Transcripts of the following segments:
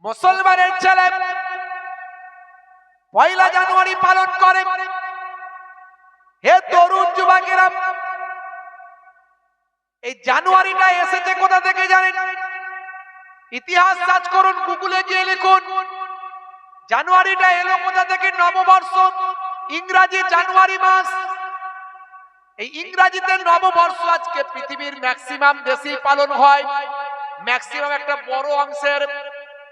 মুসলমানের ছেলে পয়লা জানুয়ারি পালন করে। হে তরুণ যুবকেরা, এই জানুয়ারিটা এসেছে কোথা থেকে জানেন? ইতিহাস সার্চ করুন, গুগলে গিয়ে লিখুন জানুয়ারিটা এলো কোথা থেকে। নববর্ষ, ইংরেজি জানুয়ারি মাস। এই ইংরেজিতে নববর্ষ আজকে পৃথিবীর ম্যাক্সিমাম দেশেই পালন হয়। ম্যাক্সিমাম একটা বড় অংশের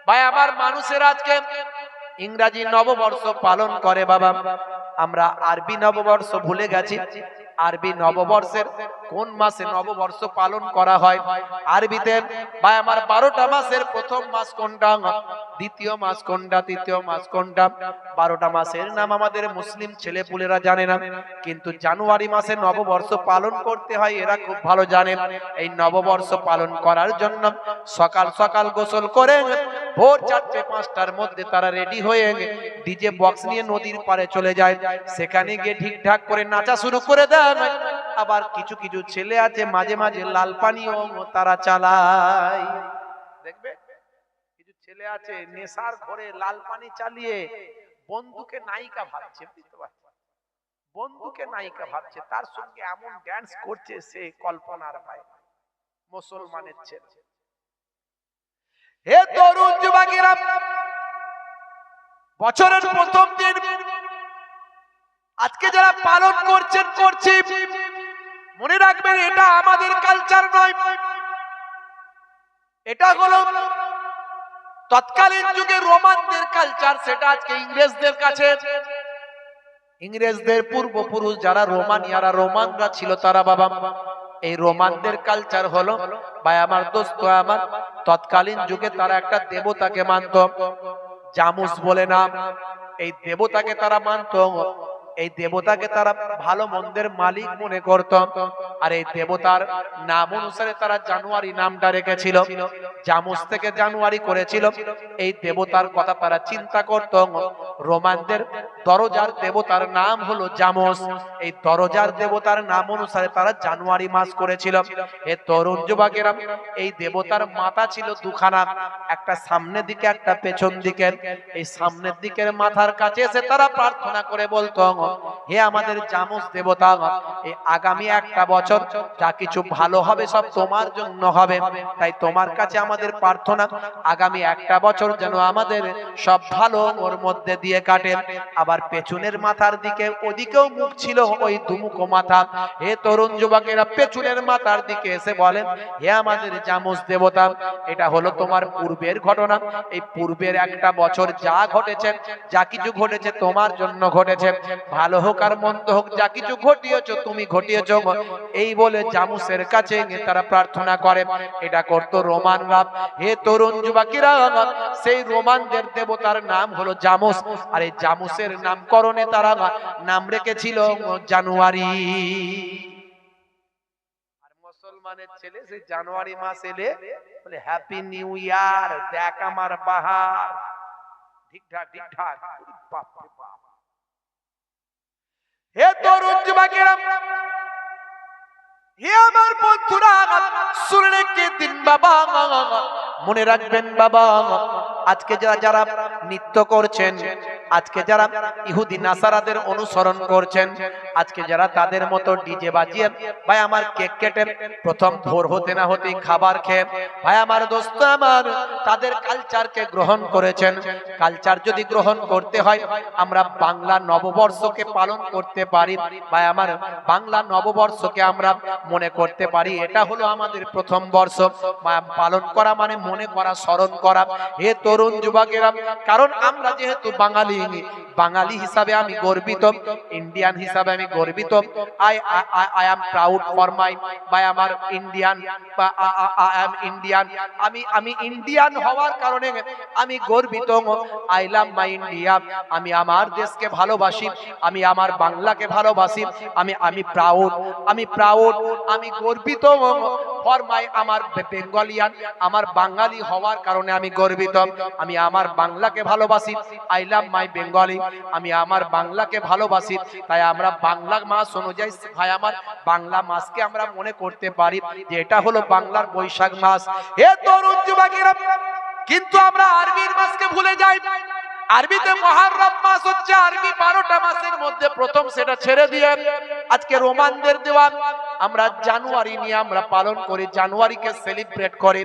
ভাই আমার মানুষের আজকে ইংরেজি নববর্ষ পালন করে। বাবা, আমরা আরবি নববর্ষ ভুলে গেছি। আরবি নববর্ষের কোন মাসে নববর্ষ পালন করা হয়? আরবিতে ভাই আমার 12টা মাসের প্রথম মাস কোনটা, দ্বিতীয় মাস কোনটা, তৃতীয় মাস কোনটা? 12টা মাসের নাম আমাদের মুসলিম ছেলেপুলেরা জানে না, কিন্তু জানুয়ারি মাসে নববর্ষ পালন করতে হয় এরা খুব ভালো জানে। এই নববর্ষ পালন করার জন্য সকাল সকাল গোসল করে ভোর 4টে-5টার মধ্যে তারা রেডি হয়ে ডিজে বক্স নিয়ে নদীর পাড়ে চলে যায়। সেখানে গিয়ে ঠিকঠাক করে নাচা শুরু করে দেয়। আবার কিছু কিছু ছেলে আছে মাঝে মাঝে লাল পানিও তারা চালায়। দেখবে কিছু ছেলে আছে নেশার ঘরে লাল পানি চালিয়ে বন্ধুকে নায়িকা ভাবছে, বুঝতে পারছো? বন্ধুকে নায়িকা ভাবছে, তার সঙ্গে এমন ড্যান্স করছে সে কল্পনার বাইরে। মুসলমানের ছেলে। হে তরুণ যুবকেরা, বছরের প্রথম দিন আজকে যারা পালন করছেন করছি, মনে রাখবেন এটা আমাদের কালচার নয়। এটা হলো তৎকালীন যুগে রোমানদের কালচার। সেটা আজকে ইংরেজদের কাছে, ইংরেজদের পূর্বপুরুষ যারা রোমানিয়ারা রোমানরা ছিল তারা বাবা এই রোমানদের কালচার হলো ভাই আমার দোস্ত আমার, তৎকালীন যুগে তারা একটা দেবতাকে মানত, জামুস বলে নাম। এই দেবতাকে তারা মানত, এই দেবতাকে তারা ভালো মন্দের মালিক মনে করত। আর এই দেবতার নাম অনুসারে তারা জানুয়ারি নামটা রেখেছিল, জামুস থেকে জানুয়ারি করেছিল। এই দেবতার কথা তারা চিন্তা করত। রোমানদের দরজার দেবতার নাম হলো জামুস। এই দরজার দেবতার নাম অনুসারে তারা জানুয়ারি মাস করেছিল। এ তরুণ যুবকেরা, এই দেবতার মাথা ছিল দুখানা, একটা সামনের দিকে একটা পেছন দিকে। এই সামনের দিকের মাথার কাছে এসে তারা প্রার্থনা করে বলতো, হে আমাদের জামুস দেবতা, এই আগামী একটা বছর যা কিছু ভালো হবে সব তোমার জন্য হবে। তাই তোমার কাছে আমাদের প্রার্থনা, আগামী একটা বছর যেন আমাদের সব ভালো ওর মধ্যে দিয়ে কাটে। আবার পেছনের মাথার দিকে, ওদিকেও মুখ ছিল ওই দুমুখো মাথা। হে তরুণ যুবকেরা, পেছনের মাথার দিকে এসে বলেন, হে আমাদের জামুস দেবতা, এটা হলো তোমার পূর্বের ঘটনা। এই পূর্বের একটা বছর যা ঘটেছে, যা কিছু ঘটেছে তোমার জন্য ঘটেছে। ভালো হোক আর মন্দ হোক, যা কিছু ঘটিয়েছো তুমি ঘটিয়েছো। এই বলে জামুসের কাছে তারা প্রার্থনা করে। এটা করতো রোমানরা। হে তরুণ যুবকেরা, সেই রোমানদের দেবতার নাম হলো জামুস। আর এই জামুসের নামকরণে তারা নাম রেখেছিল জানুয়ারি। আর মুসলমানের ছেলে সেই জানুয়ারি মাস এলে বলে হ্যাপি নিউ ইয়ার, দেখ আমার বাহার। ঠিকঠাক ঠিকঠাক। বাপ রে বাপ। হে তরুণ যুবকেরা, হে আমার বন্ধুরা, শুনলে কে দিন বাবা, মনে রাখবেন বাবা, আজকে যারা যারা নৃত্য করছেন, আজকে যারা ইহুদি নাসারাদের অনুসরণ করছেন, আজকে যারা তাদের মতো ডিজে বাজিয়ে ভাই আমার কেক কেটে প্রথম ভোর হতে না হতেই খাবার খেয়ে ভাই আমার দোস্ত আমার তাদের কালচারকে গ্রহণ করেছেন। কালচার যদি গ্রহণ করতে হয়, আমরা বাংলা নববর্ষকে পালন করতে পারি। ভাই আমার বাংলা নববর্ষকে আমরা মনে করতে পারি এটা হলো আমাদের প্রথম বর্ষ। পালন করা মানে মনে করা, স্মরণ করা। হে তরুণ যুবকেরা, কারণ আমরা যেহেতু বাঙালি, বাঙালি হিসাবে আমি গর্বিত, ইন্ডিয়ান হিসাবে আমি গর্বিত। I am proud for my by আমার ইন্ডিয়ান, আই এম ইন্ডিয়ান। আমি ইন্ডিয়ান হওয়ার কারণে আমি গর্বিত। I love my India. আমি আমার দেশকে ভালোবাসি, আমি আমার বাংলাকে ভালোবাসি। আমি প্রাউড, আমি গর্বিত ফর মাই আমার বেঙ্গলিয়ান। আমার বাঙালি হওয়ার কারণে আমি গর্বিত। আমি আমার বাংলাকে ভালোবাসি। I love my Bengali. আমি আমার বাংলাকে ভালোবাসি। তাই আমরা বাংলা মাস অনুযায়ী ভাই আমার বাংলা মাসকে আমরা মনে করতে পারি যে এটা হলো বাংলার বৈশাখ মাস। হে তরুণ যুবকেরা, কিন্তু আমরা আরবির মাসকে ভুলে যাই। আরবিতে মুহররম মাস হচ্ছে আরবি 12টা মাসের মধ্যে প্রথম, সেটা ছেড়ে দিয়ে আজকে রোমানদের দেওয়া আমরা জানুয়ারি নিয়ে আমরা পালন করি, জানুয়ারিকে সেলিব্রেট করি,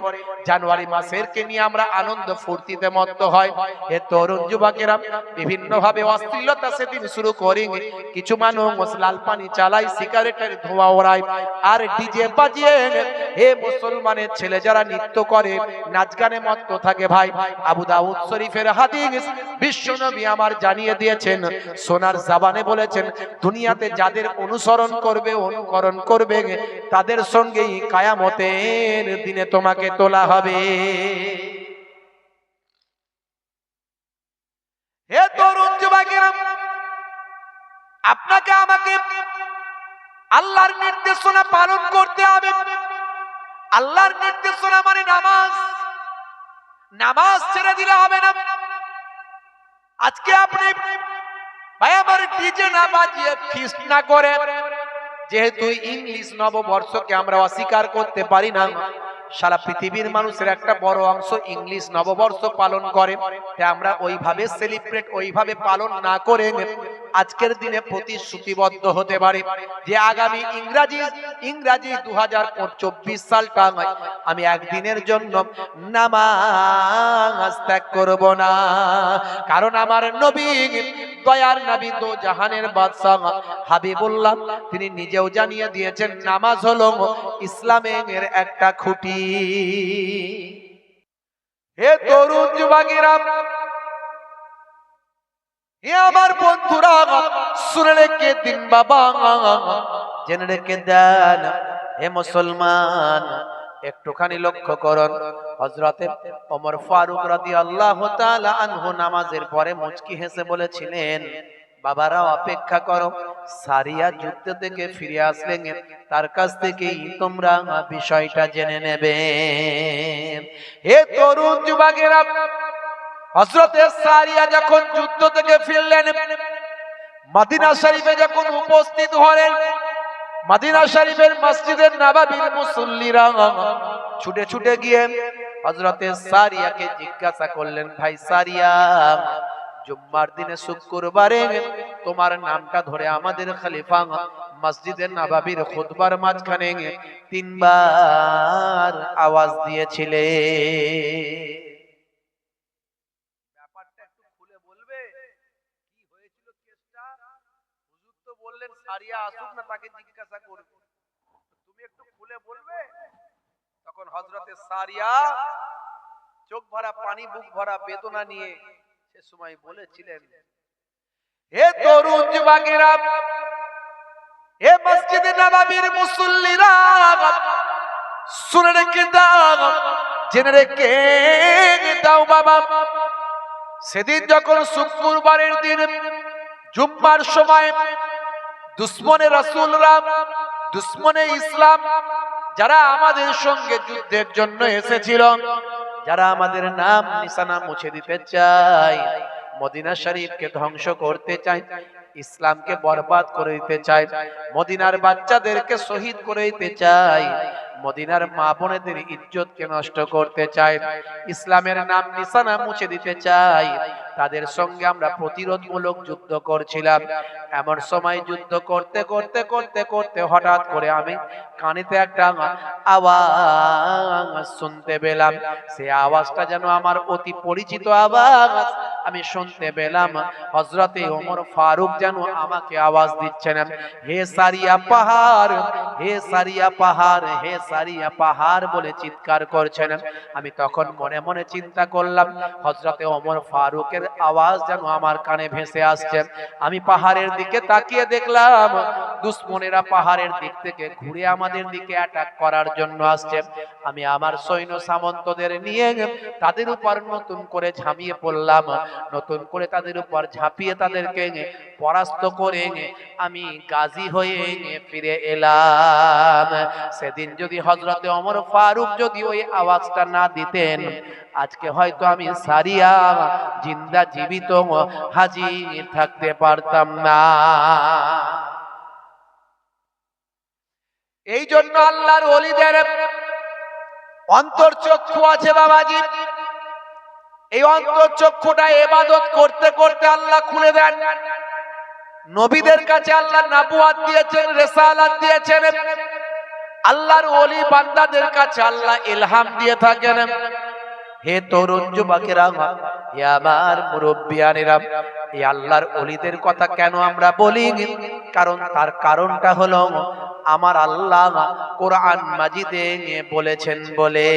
জানুয়ারি মাসের কে নিয়ে আমরা আনন্দ ফুর্তিতে মত্ত হয়। এ তরুণ যুবকেরা বিভিন্ন ভাবে অশ্লীলতা সেদিন শুরু করি, কিছু মানুষ লাল পানি চালায়, সিগারেটের ধোঁয়া ওড়ায়, আর ডিজে বাজিয়ে হে মুসলমানের ছেলে যারা নৃত্য করে, নাচ গানে মত্ত থাকে। ভাই, আবু দাউদ শরীফের হাদিস বিশ্বনবী আমার জানিয়ে দিয়েছেন, সোনার জবানে বলেছেন, দুনিয়াতে যাদের অনুসরণ করবে, অনুকরণ করবে, তাদের সঙ্গেই কিয়ামতের দিনে তোমাকে তোলা হবে। হে তরুণ যুবকেরা, আপনাকে আমাকে আল্লাহর নির্দেশনা পালন করতে হবে। আল্লাহর নির্দেশনা মানে নামাজ, নামাজ ছেড়ে দিলে হবে না। আজকে আপনি ভাই আমার ডিজে না বাজিয়ে, ফিস্ট না করে, যেহেতু ইংলিশ নববর্ষকে আমরা অস্বীকার করতে পারি না, সারা পৃথিবীর মানুষের একটা বড় অংশ ইংলিশ নববর্ষ পালন করে, তাই আমরা ওইভাবে সেলিব্রেট, ওইভাবে পালন না করে আজকের দিনে প্রতিশ্রুতিবদ্ধ হতে পারে যে আগামী ইংরাজি 2024 সালটা আমি একদিনের জন্য নামাজ ত্যাগ করব না। কারণ আমার নবী, দয়ার নবী, দো জাহানের বাদশাহ হাবিবুল্লাহ, তিনি নিজেও জানিয়ে দিয়েছেন নামাজ হলো ইসলামের একটা খুঁটি। হে তরুণ যুবকেরা, হে আমার বন্ধুরা, শুনে রেখে দিন বাবা, জেনে রেখে দেন। হে মুসলমান, একটুখানি লক্ষ্য করুন, হযরতে ওমর ফারুক রাদিয়াল্লাহু তাআলা আনহু নামাজের পরে মুচকি হেসে বলেছিলেন, বাবারা অপেক্ষা করো, সারিয়া যুদ্ধ থেকে ফিরে আসলেন, তার কাছ থেকেই তোমরা বিষয়টা জেনে নেবে। হে তরুণ যুবকেরা, হযরতে সারিয়া যখন যুদ্ধ থেকে ফিরলেন, মদিনা শরীফে যখন উপস্থিত হলেন, মদিনা শরীফের মসজিদের নববীর মুসল্লিরা ছুটে ছুটে গিয়ে হযরতে সারিয়াকে জিজ্ঞাসা করলেন, ভাই সারিয়া, জুম্মার দিনে শুক্রবারে তোমার নামটা ধরে আমাদের খলিফা মসজিদের নববীর খুতবার মাঝখানে 3 বার আওয়াজ দিয়েছিলে। ব্যাপারটা একটু খুলে বলবে, কি হয়েছিল কেসটা? হুজুর তো বললেন সারিয়া আসুক না, তাকে জিজ্ঞাসা করবে, তুমি একটু খুলে বলবে? তখন হযরতে সারিয়া চোখ ভরা পানি, বুক ভরা বেদনা নিয়ে সে সময় বলেছিলেন, হে তরুণ যুবকেরা, হে মসজিদে নববীর মুসল্লিরা, শুনে রেখে দাও, জেনে রেখে দাও বাবা, সেদিন যখন শুক্রবারের দিন জুম্মার সময় দুশ্মনে রাসূলরা, দুশ্মনে ইসলাম, যারা আমাদের সঙ্গে যুদ্ধের জন্য এসেছিল, যারা আমাদের নাম নিশানা মুছে দিতে চায়, মদিনা শরীফকে ধ্বংস করতে চায়, ইসলামকে বরবাদ করে দিতে চায়, মদিনার বাচ্চাদেরকে শহীদ করে দিতে চায়, মদিনার মা বোনেদের ইজ্জতকে নষ্ট করতে চায়, ইসলামের নাম নিশানা মুছে দিতে চায়, তাদের সঙ্গে আমরা প্রতিরোধমূলক যুদ্ধ করছিলাম। এমন সময় যুদ্ধ করতে করতে করতে করতে হঠাৎ করে আমি কানেতে একটা আওয়াজ শুনতে পেলাম। সেই আওয়াজটা যেন আমার অতি পরিচিত আওয়াজ। আমি শুনতে পেলাম হযরতে ওমর ফারুক যেন আমাকে আওয়াজ দিচ্ছেন, হে সারিয়া পাহাড়, হে সারিয়া পাহাড়, হে সারিয়া পাহাড় বলে চিৎকার করছেন। আমি তখন মনে মনে চিন্তা করলাম, হযরতে ওমর ফারুকের আওয়াজ যেন আমার কানে ভেসে আসছে। আমি পাহাড়ের দিকে তাকিয়ে দেখলাম দুশমনেরা পাহাড়ের দিক থেকে ঘুরে আমাদের দিকে অ্যাটাক করার জন্য আসছে। আমি আমার সৈন্য সামন্তদের নিয়ে তাদের উপর নতুন করে ঝাঁপিয়ে পড়লাম, নতুন করে তাদের উপর ঝাঁপিয়ে তাদেরকে পরাস্ত করে আমি গাজী হয়ে ফিরে এলাম। সেদিন যদি হযরতে ওমর ফারুক যদি ওই আওয়াজটা না দিতেন, আজকে হয়তো আমি সারিয়া জিন্দা জীবিত হাজির থাকতে পারতাম না। এই জন্য আল্লাহর ওলিদের অন্তর চক্ষু আছে বাবাজি, এই অন্তরচক্ষুটা ইবাদত করতে করতে আল্লাহ খুলে দেন। নবীদের কাছে আল্লাহ নবুয়ত দিয়েছেন, রিসালাত দিয়েছেন। আল্লাহর ওলি বান্দাদের কাছে আল্লাহ ইলহাম দিয়ে থাকেন। হে তরুণ যুবকেরা, হে আমার মুরব্বিয়ানেরা, এই আল্লাহর ওলিদের কথা কেন আমরা বলি? কারণ তার কারণটা হলো আমার আল্লাহ কোরআন মাজিদে বলেছেন বলে।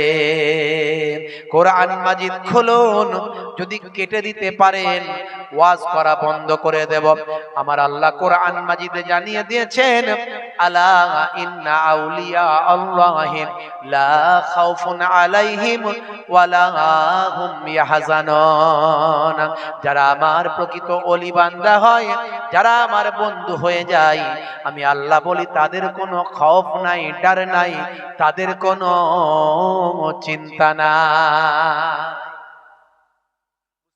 কোরআন মাজিদ খুলুন, যদি কেটে দিতে পারেন ওয়াজ করা বন্ধ করে দেব। আমার আল্লাহ কোরআন মাজিদে জানিয়ে দিয়েছেন, আলা ইন্না আউলিয়া আল্লাহি লা খাউফুন আলাইহিম ওয়ালা হুম ইয়াহজানুন। যারা আমার প্রকৃত ওলি বান্দা হয়, যারা আমার বন্ধু হয়ে যায়, আমি আল্লাহ বলি তাদের কোনো খৌফ নাই, ডর নাই, তাদের কোনো চিন্তা নাই।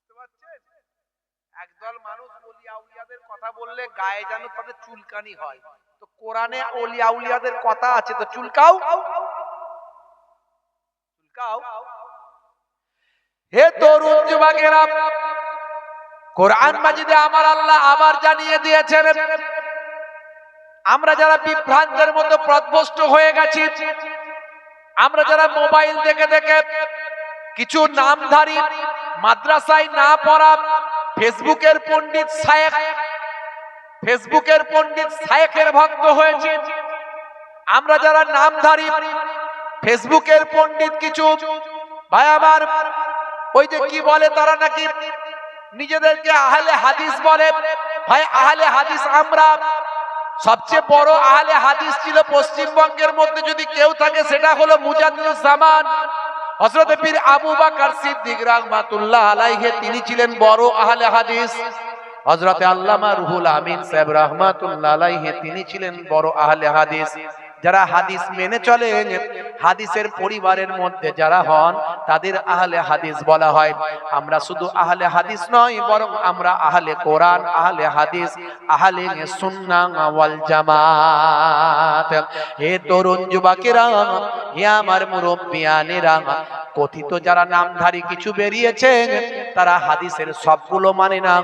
বুঝতে পারছেন? একদল মানুষ ওলি আউলিয়াদের কথা বললে গায়ে যেন তাদের চুলকানি হয়। তো কোরআনে ওলি আউলিয়াদের কথা আছে, তো চুলকাও। চুলকাও। হে তরুণ যুবকেরা, কোরআন মাজিদে আমার আল্লাহ আবার জানিয়ে দিয়েছেন, আমরা যারা বিভ্রান্তের মতো পথভ্রষ্ট হয়ে গেছি, আমরা যারা মোবাইল দেখে দেখে কিছু নামধারী মাদ্রাসায় না পড়া ফেসবুকের পণ্ডিত শায়েখের ভক্ত হয়েছে, আমরা যারা নামধারী ফেসবুকের পণ্ডিত কিছু ভাই আমার, ওই যে কি বলে তারা নাকি নিজেদেরকে আহলে হাদিস বলে। ভাই আহলে হাদিস, আমরা সবচেয়ে বড় আহলে হাদিস ছিল পশ্চিমবঙ্গের মধ্যে যদি কেউ থাকে সেটা হলো মুজাদ্দিদুজ জামান হযরত পীর আবু বকর সিদ্দিক রাহমাতুল্লাহ আলাইহি। তিনি ছিলেন বড় আহলে হাদিস। হযরত আল্লামা রুহুল আমিন সাহেব রাহমাতুল্লাহ আলাইহি, তিনি ছিলেন বড় আহলে হাদিস। যারা হাদিস মেনে চলেন, হাদিসের পরিবারের মধ্যে যারা হন, তাদের আহলে হাদিস বলা হয়। আমরা শুধু আহলে হাদিস নয়, বরং আমরা আহলে কোরআন, আহলে হাদিস, আহলে সুন্নাহ ওয়াল জামাত। হে তরুণ যুবকেরা, হে আমার মুরব্বিয়ানেরা, কথিত যারা নামধারী কিছু বেরিয়েছে, তারা হাদিসের সবগুলো মানে না,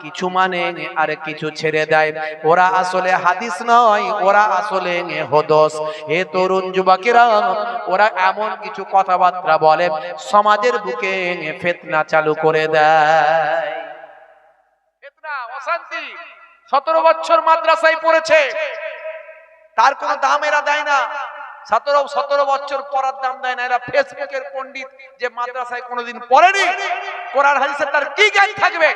কিছু মানে আর কিছু ছেড়ে দেয়। ওরা আসলে হাদিস নয়, ওরা আসলে হদস। হে তরুণ যুবকেরা, ওরা এমন কিছু কথাবার্তা বলে সমাজের বুকে ফিতনা চালু করে দেয়। ফিতনা, অশান্তি। 17 বছর মাদ্রাসায় পড়েছে, তার কোনো দাম এরা দেয় না। 17 বছর পড়ার দাম দেয় না। এরা ফেসবুকের পণ্ডিত, যে মাদ্রাসায় কোনোদিন পড়েনি, কোরআন হাদিসের তার কি জ্ঞান থাকবে?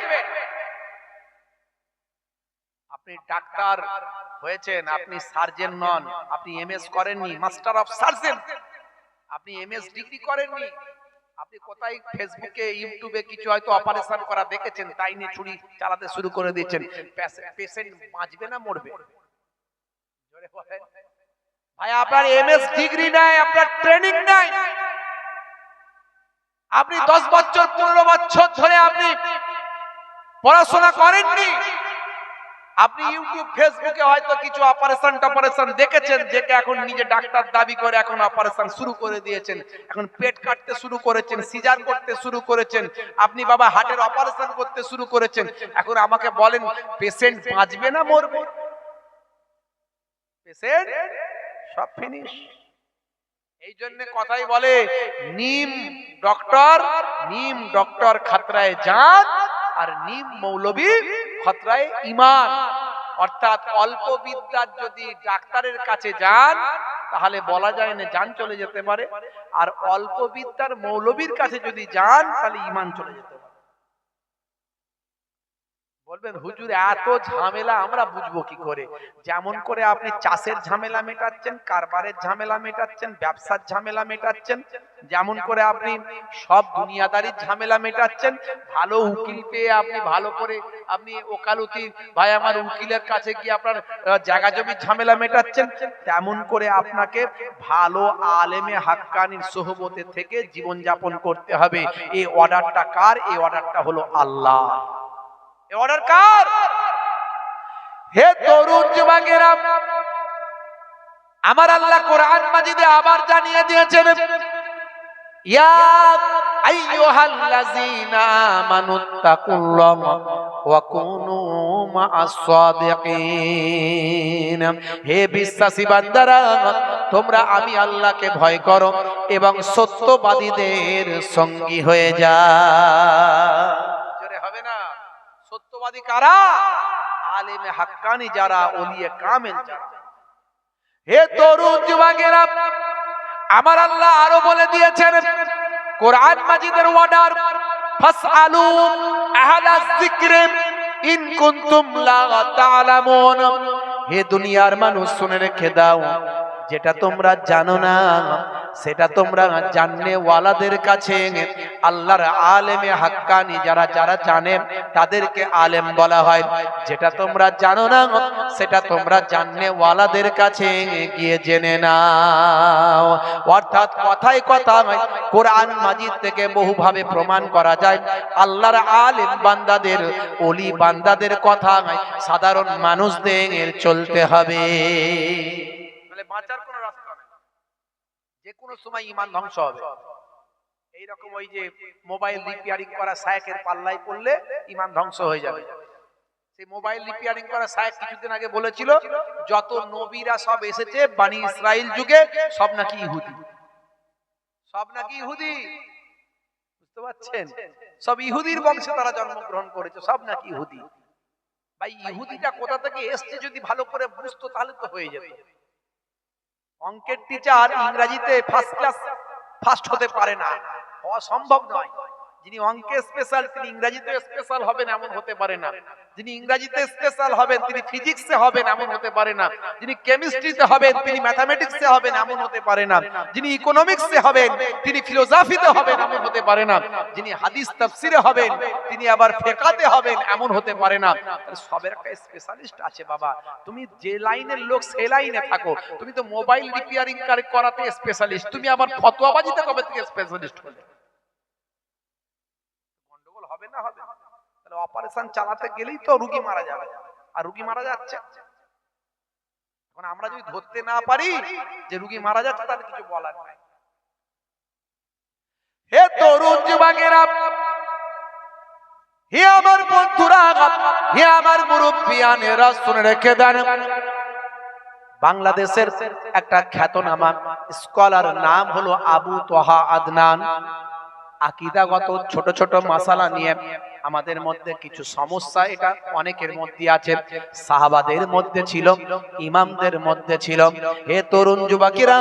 আপনি ডাক্তার হয়েছেন, আপনি সার্জন নন, আপনি এমএস করেননি, মাস্টার অফ সার্জন, আপনি এমএস ডিগ্রি করেননি। আপনি কোথায় ফেসবুকে ইউটিউবে কিছু হয়তো অপারেশন করা দেখেছেন, তাই নিয়ে ছুরি চালাতে শুরু করে দিয়েছেন। পেশেন্ট বাঁচবে না মরবে? জোরে বলেন ভাই। আপনার এমএস ডিগ্রি নাই, আপনার ট্রেনিং নাই। আপনি 10 বছর 15 বছর ধরে আপনি পড়াশোনা করেননি। আপনি ইউটিউব ফেসবুকে হয়তো কিছু অপারেশন দেখেছেন, দেখে এখন নিজে ডাক্তার দাবি করে এখন অপারেশন শুরু করে দিয়েছেন। এখন পেট কাটতে শুরু করেছেন, সিজার করতে শুরু করেছেন, আপনি বাবা হার্টের অপারেশন করতে শুরু করেছেন। এখন আমাকে বলেন, পেশেন্ট বাঁচবে না মরবে? পেশেন্ট সব ফিনিশ। এই জন্য কথাই বলে, নিম ডক্টর খতরায় জান, আর নিম মৌলবী খতরায় ঈমান। অর্থাৎ অল্প বিদ্যার যদি ডাক্তারের কাছে যান, তাহলে বলা যায় না জান চলে যেতে পারে, আর অল্প বিদ্যার মৌলবীর কাছে যদি যান, তাহলে ঈমান চলে যেতে পারে। বলবেন হুজুর এত ঝামেলা আমরা বুঝবো কি করে? যেমন করে আপনি চাষের ঝামেলা মেটাচ্ছেন, কারবারের ঝামেলা মেটাচ্ছেন, ব্যবসার ঝামেলা মেটাচ্ছেন, যেমন করে আপনি সব দুনিয়াদারির ঝামেলা মেটাচ্ছেন, ভালো উকিল পেয়ে আপনি ভালো করে আপনি ওকালতি ভাই আমার উকিলের কাছে গিয়ে আপনার জায়গা জমির ঝামেলা মেটাচ্ছেন, তেমন করে আপনাকে ভালো আলেমে হাক্কানির সোহবতে থেকে জীবন যাপন করতে হবে। এই অর্ডারটা কার? এই অর্ডারটা হলো আল্লাহ। অর্ডার কার? হে তরুণ যুবকেরা, আমার আল্লাহ কোরআন মাজিদে আবার জানিয়ে দিয়েছেন, ইয়া আইয়ুহাল্লাযীনা আমানুত্তাকুল্লাহা ওয়া কুনু মা'আস সাদিকিন। হে বিশ্বাসী বান্দারা, তোমরা আমি আল্লাহকে ভয় করো এবং সত্যবাদীদের সঙ্গী হয়ে যাও। জোরে হবে না? সত্যবাদী কারা? আলেমে হাক্কানি যারা, ওলিয়ে কামেল যারা। হে তরুণ যুবকেরা, আমার আল্লাহ আরো বলে দিয়েছেন কোরআন মাজিদের অর্ডার, ফাসআলু আহলাজ যিকরি ইন কুনতুম লা তা'লামুন। হে দুনিয়ার মানুষ, শুনে রেখে দাও, যেটা তোমরা জানো না সেটা তোমরা জাননে ওয়ালাদের কাছে, আল্লাহর আলেমে হাক্কানি যারা যারা জানেন তাদেরকে আলেম বলা হয়। যেটা তোমরা জানো না সেটা তোমরা জাননে ওয়ালাদের কাছে গিয়ে জেনে নাও। অর্থাৎ কথায় কথায় কোরআন মাজিদ থেকে বহুভাবে প্রমাণ করা যায় আল্লাহর আলেম বান্দাদের, ওলি বান্দাদের কথা সাধারণ মানুষদের চলতে হবে। বাঁচার কোনো রাস্তা নেই, যে কোনো সময় ঈমান ধ্বংস হবে। এইরকম ওই যে মোবাইল রিপেয়ারিং করা শায়েখের পাল্লায় পড়লে ঈমান ধ্বংস হয়ে যাবে। সেই মোবাইল রিপেয়ারিং করা শায়েখ কিছুদিন আগে বলেছিল যত নবীরা সব এসেছে বনি ইসরাইল যুগে সব নাকি ইহুদি, সব নাকি ইহুদি। বুঝতে পারছেন? সব ইহুদির বংশে তারা জন্মগ্রহণ করেছে, সব নাকি ইহুদি। ভাই ইহুদিটা কোথা থেকে এসছে যদি ভালো করে বুঝতো তাহলে তো হয়ে যেত। অঙ্কের টিচার ইংরেজিতে ফার্স্ট ক্লাস ফার্স্ট হতে পারে না, হওয়া সম্ভব নয়। যিনি অঙ্কে স্পেশাল তিনি ইংরেজিতে স্পেশাল হবেন এমন হতে পারে না। যিনি ইংরেজিতে স্পেশাল হবেন তিনি ফিজিক্সে হবেন এমন হতে পারে না। যিনি কেমিস্ট্রিতে হবেন তিনি ম্যাথমেটিক্সে হবেন এমন হতে পারে না। যিনি ইকোনমিক্সে হবেন তিনি ফিলোসফিতে হবেন এমন হতে পারে না। যিনি হাদিস তাফসিরে হবেন তিনি আবার ফিকহাতে হবেন এমন হতে পারে না। সবের একটা স্পেশালিস্ট আছে বাবা। তুমি যে লাইনের লোক সেই লাইনে থাকো। তুমি তো মোবাইল রিপেয়ারিং করাতে স্পেশালিস্ট, তুমি আবার ফতোয়াবাজিতে কবে থেকে স্পেশালিস্ট হলে? গন্ডগোল হবে না? হবে। তাহলে অপারেশন চালাতে গেলেই তো রোগী মারা যাবে, আর রোগী মারা যাচ্ছে। এখন আমরা যদি ধরতে না পারি যে রোগী মারা যাচ্ছে তাহলে কিছু বলার নাই। হে তরুণ যুবকেরা, হে আমার বন্ধুরা, হে আমার মুরব্বিয়ানেরা, শুনে রেখে দেন, বাংলাদেশের একটা খ্যাতনামা স্কলার নাম হলো আবু তোহা আদনান। আকীদাগত ছোট ছোট মাসালা নিয়ে আমাদের মধ্যে কিছু সমস্যা এটা অনেকের মধ্যে আছে, সাহাবাদের মধ্যে ছিল, ইমামদের মধ্যে ছিল। হে তরুণ যুবকেরা,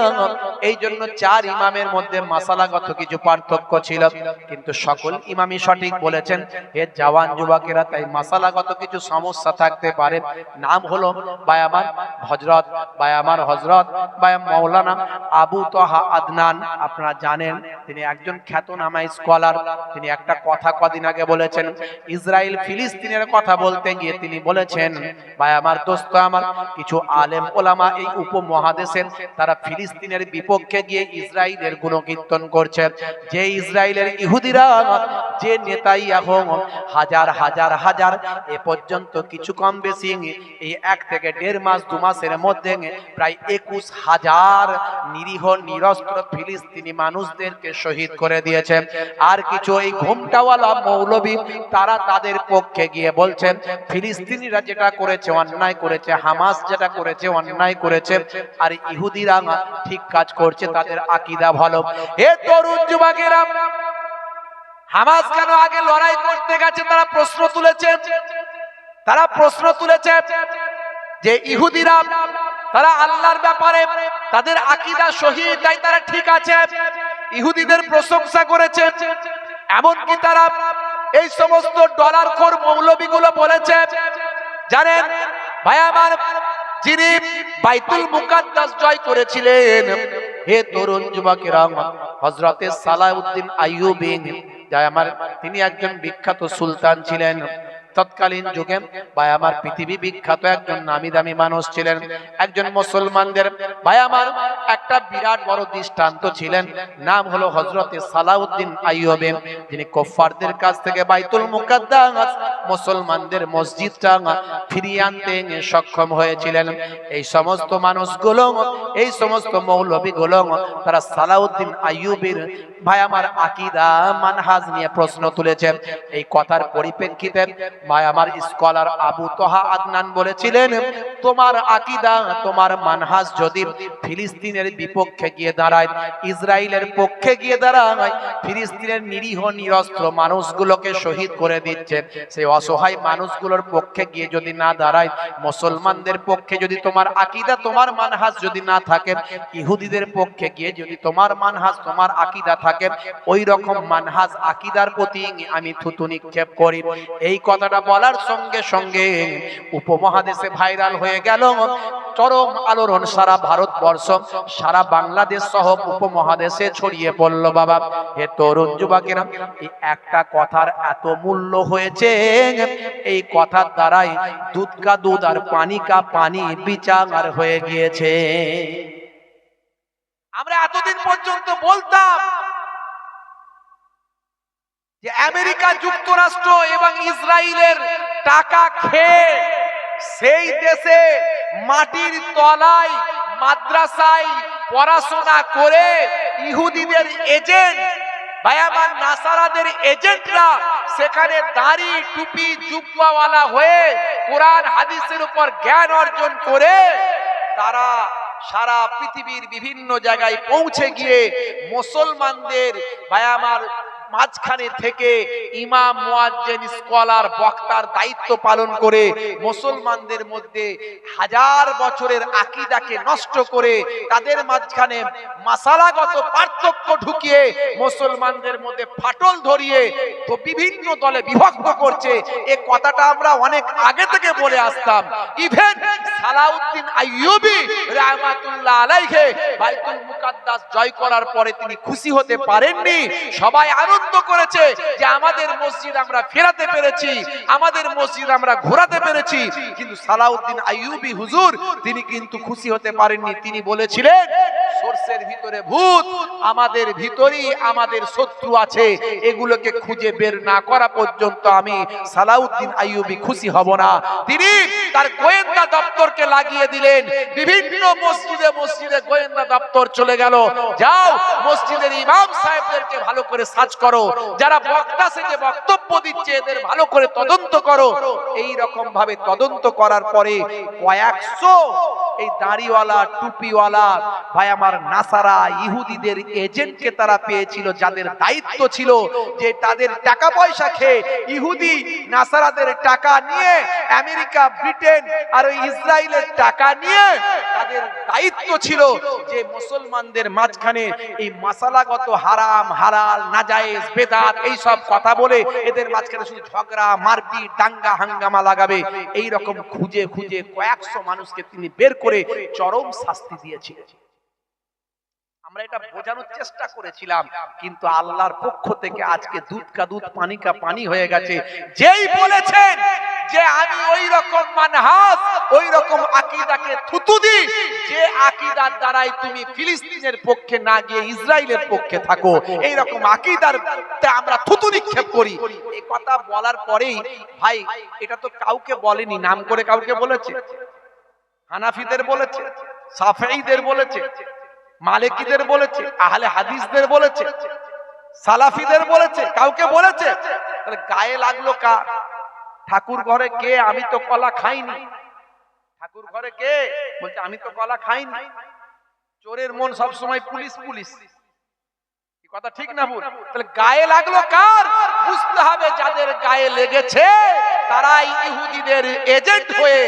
এই জন্য চার ইমামের মধ্যে মাসালাগত কিছু পার্থক্য ছিল, কিন্তু সকল ইমামই সঠিক বলেছেন। হে জওয়ান যুবকেরা, তাই মাসালাগত কিছু সমস্যা থাকতে পারে। নাম হলো বায়ামান হযরত, বায়ামান হযরত বায়াম মাওলানা আবু তোহা আদনান। আপনারা জানেন তিনি একজন খ্যাতনামা স্কলার। তিনি একটা কথা কদিন আগে বলেছেন, ইসরায়েল ফিলিস্তিনের কথা বলতে গিয়ে তিনি বলেছেন, ভাই আমার দোস্ত আমার, কিছু আলেম ওলামা এই উপমহাদেশের তারা ফিলিস্তিনের বিপক্ষে গিয়ে ইসরায়েলের গুণকীর্তন করছে। যে ইসরায়েলের ইহুদিরা, যে নেতাই এখন হাজার হাজার হাজার এ পর্যন্ত কিছু কম বেশি এই 1 থেকে 1.5 মাস 2 মাসের মধ্যে প্রায় 21,000 নিরীহ নিরস্ত্র ফিলিস্তিনি মানুষদেরকে শহীদ করে দিয়েছে। আর কিছু এই ঘুমটাওয়ালা মৌলবী তারা তাদের পক্ষে গিয়ে বলছেন ফিলিস্তিনিরা যেটা করেছে অন্যায় করেছে, হামাস যেটা করেছে অন্যায় করেছে, আর ইহুদিরা ঠিক কাজ করছে, তাদের আকীদা ভালো। হে তরুণ যুবকেরা, হামাস কেন আগে লড়াই করতে গেছে তারা প্রশ্ন তুলেছে। তারা প্রশ্ন তুলেছে যে ইহুদিরা তারা আল্লাহর ব্যাপারে তাদের আকীদা সহি, তাই তারা ঠিক আছে, ইহুদিদের প্রশংসা করেছে। এমনকি তারা এই সমস্ত ডলারখোর মৌলবীগুলো বলেছে, জানেন ভাই আমার, যিনি বাইতুল মুকাদ্দাস জয় করেছিলেন, হে তরুণ যুবকেরা, হযরতে সালাউদ্দিন আইয়ুবী, যাই আমার, তিনি একজন বিখ্যাত সুলতান ছিলেন। তৎকালীন যুগে ভাই আমার পৃথিবী বিখ্যাত একজন নামি দামি মানুষ ছিলেন, একজন মুসলমানদের ভাই আমার একটা বিরাট বড় দৃষ্টান্ত ছিলেন। নাম হলো হযরতে সালাউদ্দিন আইয়ুবী, যিনি কুফফারদের কাছ থেকে বাইতুল মুকাদ্দাস মুসলমানদের মসজিদটা ফিরিয়ে আনতে সক্ষম হয়েছিলেন। এই সমস্ত মানুষগুলো, এই সমস্ত মৌলবীগুলো তারা সালাউদ্দিন আইয়ুবীর ভাই আমার আকীদা মানহাজ নিয়ে প্রশ্ন তুলেছেন। এই কথার পরিপ্রেক্ষিতে ভাই আমার স্কলার আবু তোহা আদনান বলেছিলেন, তোমার আকীদা তোমার মানহাজ যদি ফিলিস্তিনের বিপক্ষে গিয়ে দাঁড়ায়, ইসরায়েলের পক্ষে গিয়ে দাঁড়ায়, ফিলিস্তিনের নিরীহ নিরস্ত্র মানুষগুলোকে শহীদ করে দিচ্ছে, সেই অসহায় মানুষগুলোর পক্ষে গিয়ে যদি না দাঁড়ায়, মুসলমানদের পক্ষে যদি তোমার আকীদা তোমার মানহাজ যদি না থাকে, ইহুদিদের পক্ষে গিয়ে যদি তোমার মানহাজ তোমার আকীদা থাকে, ওই রকম মানহাজ আকীদার প্রতি আমি থুতু নিক্ষেপ করি। এই কথাটা বলার সঙ্গে সঙ্গে উপমহাদেশে ভাইরাল হয়ে গেল, চরম আলোড়ন সারা ভারতবর্ষ সারা বাংলাদেশ সহ উপমহাদেশে ছড়িয়ে পড়ল। বাবা হে তরুণ যুবকেরা, এই একটা কথার এত মূল্য হয়েছে, এই কথার দ্বারাই দুধ কা দুধ আর পানি কা পানি বিচার হয়ে গিয়েছে। আমরা এতদিন পর্যন্ত বলতাম যে আমেরিকা যুক্তরাষ্ট্র এবং ইসরায়েলের টাকা খেয়ে সেই দেশে মাটির তলায় মাদ্রাসায় পড়াশোনা করে ইহুদিদের এজেন্ট ভাই আমার নাসারাদের এজেন্টরা সেখানে দাড়ি টুপি জুব্বাওয়ালা হয়ে কোরআন হাদিসের উপর জ্ঞান অর্জন করে তারা সারা পৃথিবীর বিভিন্ন জায়গায় পৌঁছে গিয়ে মুসলমানদের ভাই আমার মাঝখানে থেকে ইমাম, মুয়াজ্জিন, স্কলার, বক্তার দায়িত্ব পালন করে মুসলমানদের মধ্যে হাজার বছরের আকীদাকে নষ্ট করে তাদের মাঝখানে মাসালাগত পার্থক্য ঢুকিয়ে মুসলমানদের মধ্যে ফাটল ধরিয়ে তো বিভিন্ন দলে বিভক্ত করছে। এই কথাটা আমরা অনেক আগে থেকে বলে আসতাম। ইভেন সালাউদ্দিন আইয়ুবী রাহমাতুল্লাহ আলাইহি বাইতুল মুকাদ্দাস জয় করার পরে তিনি খুশি হতে পারেননি। সবাই আনন্দ করেছে যে আমাদের মসজিদ আমরা ফেরাতে পেরেছি, আমাদের মসজিদ আমরা ঘোরাতে পেরেছি, কিন্তু সালাউদ্দিন আইয়ুবী হুজুর তিনি কিন্তু খুশি হতে পারেননি। তিনি বলেছিলেন সরষের ভিতরে ভূত, আমাদের ভিতরেই আমাদের শত্রু আছে, এগুলোকে খুঁজে বের না করা পর্যন্ত আমি সালাউদ্দিন আইয়ুবী খুশি হব না। তিনি তার গোয়েন্দা দপ্তরকে লাগিয়ে দিলেন। বিভিন্ন মসজিদে মসজিদে গোয়েন্দা দপ্তর চলে গেল, যাও মসজিদের ইমাম সাহেবদেরকে ভালো করে সার্চ করো, যারা বক্তা সেজে বক্তব্য দিচ্ছে এদের ভালো করে তদন্ত করো। এই রকম ভাবে তদন্ত করার পরে কয়েকশো এই দাড়িওয়ালা টুপিওয়ালা ভাই আমার নাসারা ইহুদিদের এজেন্টকে তারা পেয়েছিল, যাদের দায়িত্ব ছিল যে তাদের টাকা পয়সা খেয়ে ইহুদি নাসারাদের টাকা নিয়ে আমেরিকা, ব্রিটেন আর ওই ইসরায়েলের টাকা নিয়ে তাদের দায়িত্ব ছিল যে মুসলমানদের মাঝখানে এই মাসালাগত হারাম হালাল নাজায়েজ বেদাত এই সব কথা বলে এদের মাঝখানে শুধু ঝগড়া মারপিট দাঙ্গা হাঙ্গামা লাগাবে। এই রকম খুঁজে খুঁজে কয়েকশো মানুষকে তিনি বের করে চরম শাস্তি দিয়েছিলেন। আমরা এটা বোঝানোর চেষ্টা করেছিলাম, কিন্তু আল্লাহর পক্ষ থেকে আজকে দুধ কা দুধ পানি কা পানি হয়ে গেছে। যেই বলেছেন যে আমি ওই রকম মানহাজ ওই রকম আকীদাকে থুতু দিই যে আকীদার দ্বারাই তুমি ফিলিস্তিনের পক্ষে না গিয়ে ইসরায়েলের পক্ষে থাকো, এই রকম আকীদার আমরা থুতু নিক্ষেপ করি। এই কথা বলার পরেই ভাই এটা তো কাউকে বলেনি, নাম করে কাউকে বলেছে? হানাফিদের বলেছে, শাফিঈদের বলেছে, মালিকীদের বলেছে, আহলে হাদিসদের বলেছে, সালাফিদের বলেছে, কাউকে বলেছে? তাহলে গায়ে লাগলো কার? ঠাকুর ঘরে কে? আমি তো কলা খাইনি। ঠাকুর ঘরে কে বলছে আমি তো কলা খাইনি? চোরের মন সব সময় পুলিশ পুলিশ, কথা ঠিক না ভুল? তাহলে গায়ে লাগলো কার? বুঝতে হবে যাদের গায়ে লেগেছে তারাই ইহুদিদের এজেন্ট হয়ে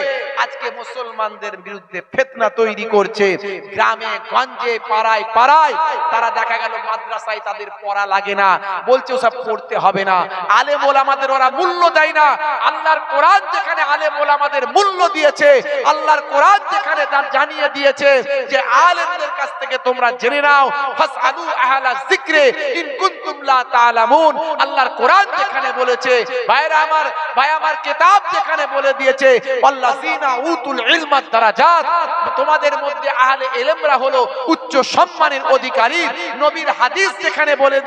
আজকে মুসলমানদের বিরুদ্ধে ফিতনা তৈরি করছে। গ্রামে গঞ্জে পাড়ায় পাড়ায় তারা দেখা গেল মাদ্রাসায় তাদের পড়া লাগে না, বলছে ওসব পড়তে হবে না। আলেম ওলামাদের ওরা মূল্য দেয় না। আল্লাহর কোরআন যেখানে আলেম ওলামাদের মূল্য দিয়েছে, আল্লাহর কোরআন যেখানে তার জানিয়ে দিয়েছে যে আলেমদের কাছ থেকে তোমরা জেনে নাও, ফাসআলু আহলা যিকরি ইন কুনতুম লা তা'লামুন। আল্লাহর কোরআন যেখানে বলেছে, ভাইরা আমার, ভাই আমার কিতাব যেখানে বলে দিয়েছে ওয়াল্লাযিনা উতুল ইলমা দারাজাত, তোমাদের মধ্যে আহলে ইলমরা হলো উচ্চ সম্মানের অধিকারী। নবীর হাদিস যেখানে বলে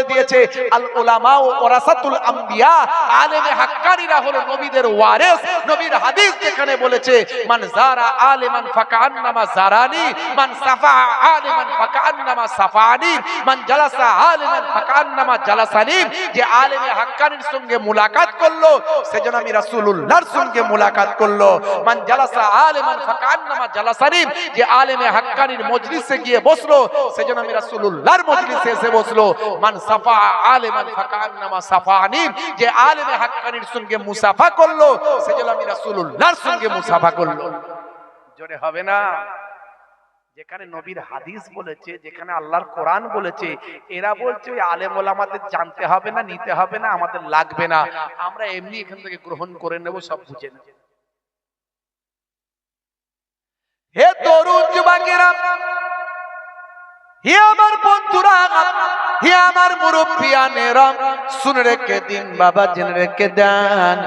দিয়েছে আল উলামা ওয়ারাসাতুল আম্বিয়া, আলেমে হাক্কানিরা হলো নবীদের ওয়ারিস। নবীর হাদিস যেখানে বলেছে মান যারা আলিমান ফাকান্নামা যারানি, মান সাফা আলিমান ফাকান্নামা সাফানি, মান জালাসা আলিমান ফাকান্নামা জালাসানি। যে আলেমে হাক্কানির সঙ্গে মুলাকাত করলো সেজন্য আমি রাসূলুল্লাহর সঙ্গে মুলাকাত করলো। মান জালাসা আলিমান ফাকান্নামা জালাসানি, যে আলেমে হাক্কানির মজলিসে গিয়ে বসলো সেজন্য আমি রাসূলুল্লাহর মজলিসে এসে বসলো। মান সাফা আলিমান ফাকান্নামা সাফানি, যে আলেমে হাক্কানির সঙ্গে মুসাফা করলো সেজন্য আমি রাসূলুল্লাহর সঙ্গে মুসাফা করলো। জোরে হবে না? যেখানে নবীর হাদিস বলেছে, যেখানে আল্লাহর কোরআন বলেছে, এরা বলছে ওই আলেম ওলামাদের জানতে হবে না, নিতে হবে না, আমাদের লাগবে না, আমরা এমনি এখান থেকে গ্রহণ করে নেব, সব বুঝে নেব। হে তরুণ যুবকেরা, হে আমার বন্ধুরা, হে আমার মুরব্বিয়ানেরা, শুনে রেখে দিন বাবা, জেনে রেখে দেন।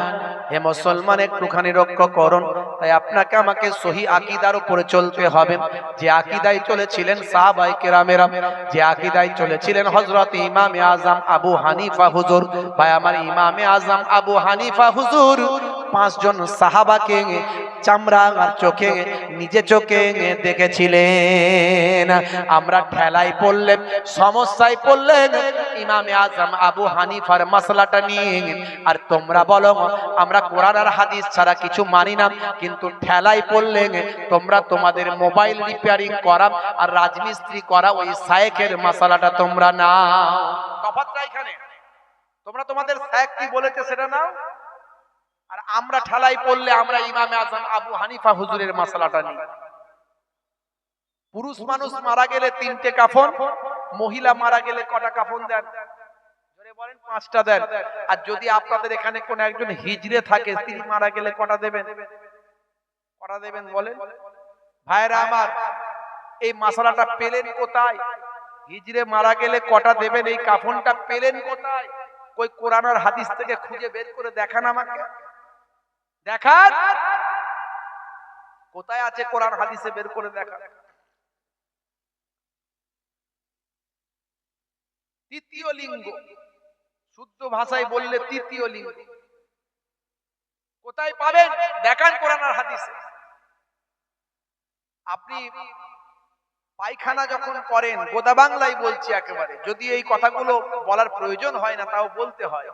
হে মুসলমান, একটুখানি রক্ষা করুন। তাই আপনাকে আমাকে সহি আকীদার উপরে চলতে হবে, যে আকীদায় চলেছিলেন সাহাবায়ে কেরামেরা, যে আকীদায় চলেছিলেন হযরত ইমামে আযম আবু হানিফা হুজুর। ভাই আমার, ইমামে আযম আবু হানিফা হুজুর পাঁচজন সাহাবাকে চামড়া আর চোখে, নিজে চোখে দেখেছিলেন। আমরা ঠেলায় পড়লেন, সমস্যায় পড়লেন ইমামে আযম আবু হানিফার মাসলাটা নিয়ে। আর তোমরা বলো আমরা কোরআন আর হাদিস ছাড়া কিছু মানি না, কিন্তু ঠেলায় পড়লেন তোমরা তোমাদের মোবাইল রিপেয়ারিং করা আর রাজমিস্ত্রি করা ওই শায়েখের মাসলাটা তোমরা নাও। তফাৎটা এখানে, তোমরা তোমাদের শায়েখ কি বলেছে সেটা নাও, আর আমরা ঠেলাই পড়লে আমরা ইমামে আযম আবু হানিফা হুজুরের মাসলাটা নিই। পুরুষ মানুষ মারা গেলে 3টে কাফন, মহিলা মারা গেলে কটা কাফন দেন? জোরে বলেন, 5টা দেন। আর যদি আপনাদের এখানে কোন একজন হিজড়ে থাকে, তিনি মারা গেলে কটা দেবেন? কটা দেবেন বলেন? ভাইরা আমার, এই মাসলাটা পেলেন কোথায়? হিজড়ে মারা গেলে কটা দেবেন, এই কাফনটা পেলেন কোথায়? কই কোরআন আর হাদিস থেকে খুঁজে বের করে দেখান আমাকে, দেখান কোথায় আছে কোরআন হাদিসে, বের করে দেখান। তৃতীয় লিঙ্গ, শুদ্ধ ভাষায় বললে তৃতীয় লিঙ্গ কোথায় পাবেন? দেখান কোরআন আর হাদিসে। আপনি পায়খানা যখন করেন, গোদা বাংলায় বলছি একেবারে, যদি এই কথাগুলো বলার প্রয়োজন হয় না তাও বলতে হয়,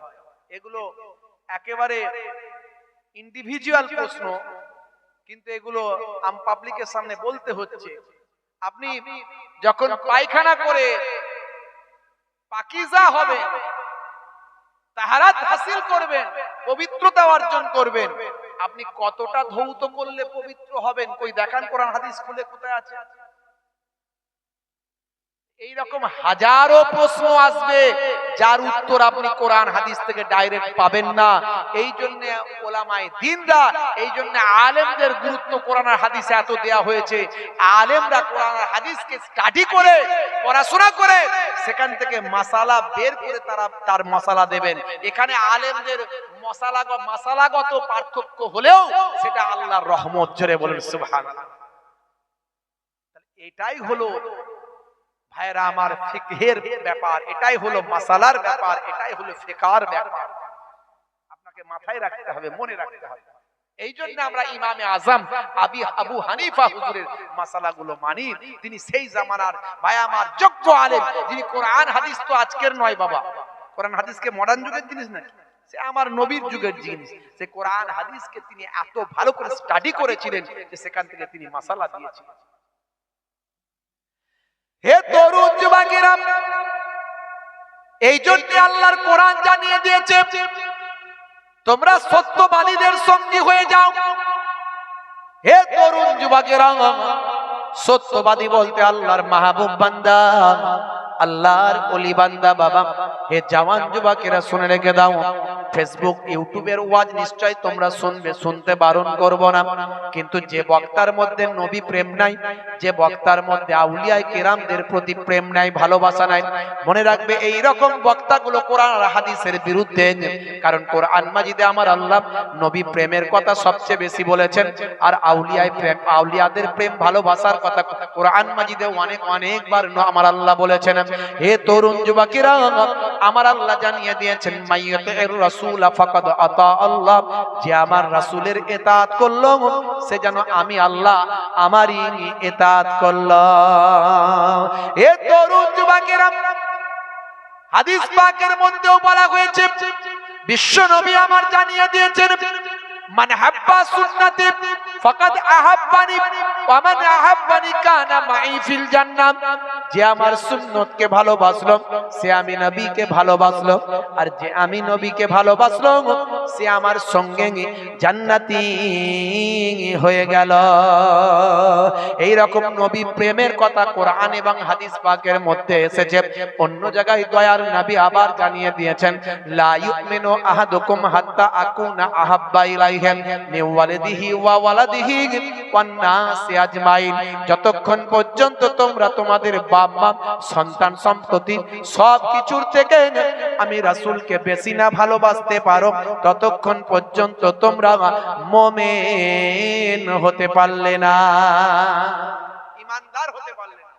এগুলো একেবারে ইন্ডিভিজুয়াল প্রশ্ন, কিন্তু এগুলো আম পাবলিকের সামনে বলতে হচ্ছে। আপনি যখন পায়খানা করে পাকিজা হবে, তাহারাত হাসিল করবেন, পবিত্রতা অর্জন করবেন, আপনি কতটা ধৌত করলে পবিত্র হবেন? কই দেখান কোরআন হাদিস খুলে, কোথায় আছে? এইরকম হাজারো প্রশ্ন আসবে যার উত্তর আপনি কোরআন হাদিস থেকে ডাইরেক্ট পাবেন না। এই জন্য ওলামায়ে দ্বীনরা, এই জন্য আলেমদের গুরুত্ব কোরআন আর হাদিসে এত দেয়া হয়েছে। আলেমরা কোরআন আর হাদিসকে স্টাডি করে, পড়াশোনা করে, সেখান থেকে মাসালা বের করে তার মাসালা দেবেন। এখানে আলেমদের মাসালাগত পার্থক্য হলেও সেটা আল্লাহর রহমত। জোরে বলেন সুবহানাল্লাহ। এটাই হলো ভাইরা আমার ফিকহের ব্যাপার, এটাই হলো মাসালার ব্যাপার, এটাই হলো ফিকহার ব্যাপার। আপনাকে মাথায় রাখতে হবে, মনে রাখতে হবে। এই জন্য আমরা ইমামে আযম আবু হানিফা হুজুরের মাসালাগুলো মানি। তিনি সেই জামানার ভাই আমার যোগ্য আলেম, যিনি কোরআন হাদিস তো আজকের নয় বাবা, কোরআন হাদিসকে মডার্ন যুগের জিনিস নাকি, সে আমার নবীর যুগের জিনিস। সে কোরআন হাদিসকে তিনি এত ভালো করে স্টাডি করেছিলেন যে সেখান থেকে তিনি মাসালা দিয়েছিলেন। হে তরুণ যুবকেরা, এই জন্য আল্লাহর কোরআন জানিয়ে দিয়েছে তোমরা সত্যবাদীদের সঙ্গী হয়ে যাও। হে তরুণ যুবকেরা, সত্যবাদী বলতে আল্লাহর মাহবুব বান্দা, আল্লাহর ওলি বান্দা বাবা, হে জওয়ান যুবকেরা শুনে রেখে দাও, ফেসবুক ইউটিউবের ওয়াজ নিশ্চয় তোমরা শুনবে, শুনতে বারণ করব না, কিন্তু যে বক্তার মধ্যে নবী প্রেম নাই, যে বক্তার মধ্যে আউলিয়া কেরামদের প্রতি প্রেম নাই, ভালোবাসা নাই, মনে রাখবে এই রকম বক্তাগুলো কোরআন আর হাদিসের বিরুদ্ধে। কারণ কোরআন মাজিদে আমার আল্লাহ নবী প্রেমের কথা সবচেয়ে বেশি বলেছেন, আর আউলিয়ায় প্রেম, আউলিয়াদের প্রেম ভালোবাসার কথা কোরআন মাজিদে অনেক অনেকবার আমার আল্লাহ বলেছেন। হে তরুণ যুবকেরা, আমার আল্লাহ জানিয়ে দিয়েছেন, মাইয়াতির রাসূল ফাকাদ আতা আল্লাহ, যে আমার রাসূলের ইতাআত করলো সে যেন আমি আল্লাহ আমারই ইতাআত করলো। হে তরুণ যুবকেরা, হাদিস পাকের মধ্যেও বলা হয়েছে, বিশ্ব নবী আমার জানিয়ে দিয়েছেন, মান হাব্বা সুন্নতি ফাকাদ আহাব্বানি ওয়া মান আহাব্বানি কানা মাই ফিল জান্নাহ, যে আমার সুন্নতকে ভালোবাসলো সে আমি নবীকে ভালোবাসলো, আর যে আমি নবীকে ভালোবাসলো সে আমার সঙ্গে জান্নাতি হয়ে গেল। এই রকম নবী প্রেমের কথা কোরআন এবং হাদিস পাকের মধ্যে এসেছে। অন্য জায়গায় দয়ার নবী আবার জানিয়ে দিয়েছেন, লা ইউমিনু আহাদুকুম হাত্তা আকুনা আহাব্বা ইলাইহি মিন ওয়ালিদিহি ওয়া ওয়ালাদিহি ওয়ান নাসি আজমাইন, যতক্ষণ পর্যন্ত তোমরা তোমাদের বাপ মা সন্তান সম্পত্তি সব কিছুর থেকে আমি রাসূলকে বেশি না ভালোবাসতে পারো, ততক্ষণ পর্যন্ত তোমরা মুমিন হতে পারলে না, ঈমানদার হতে পারলে না।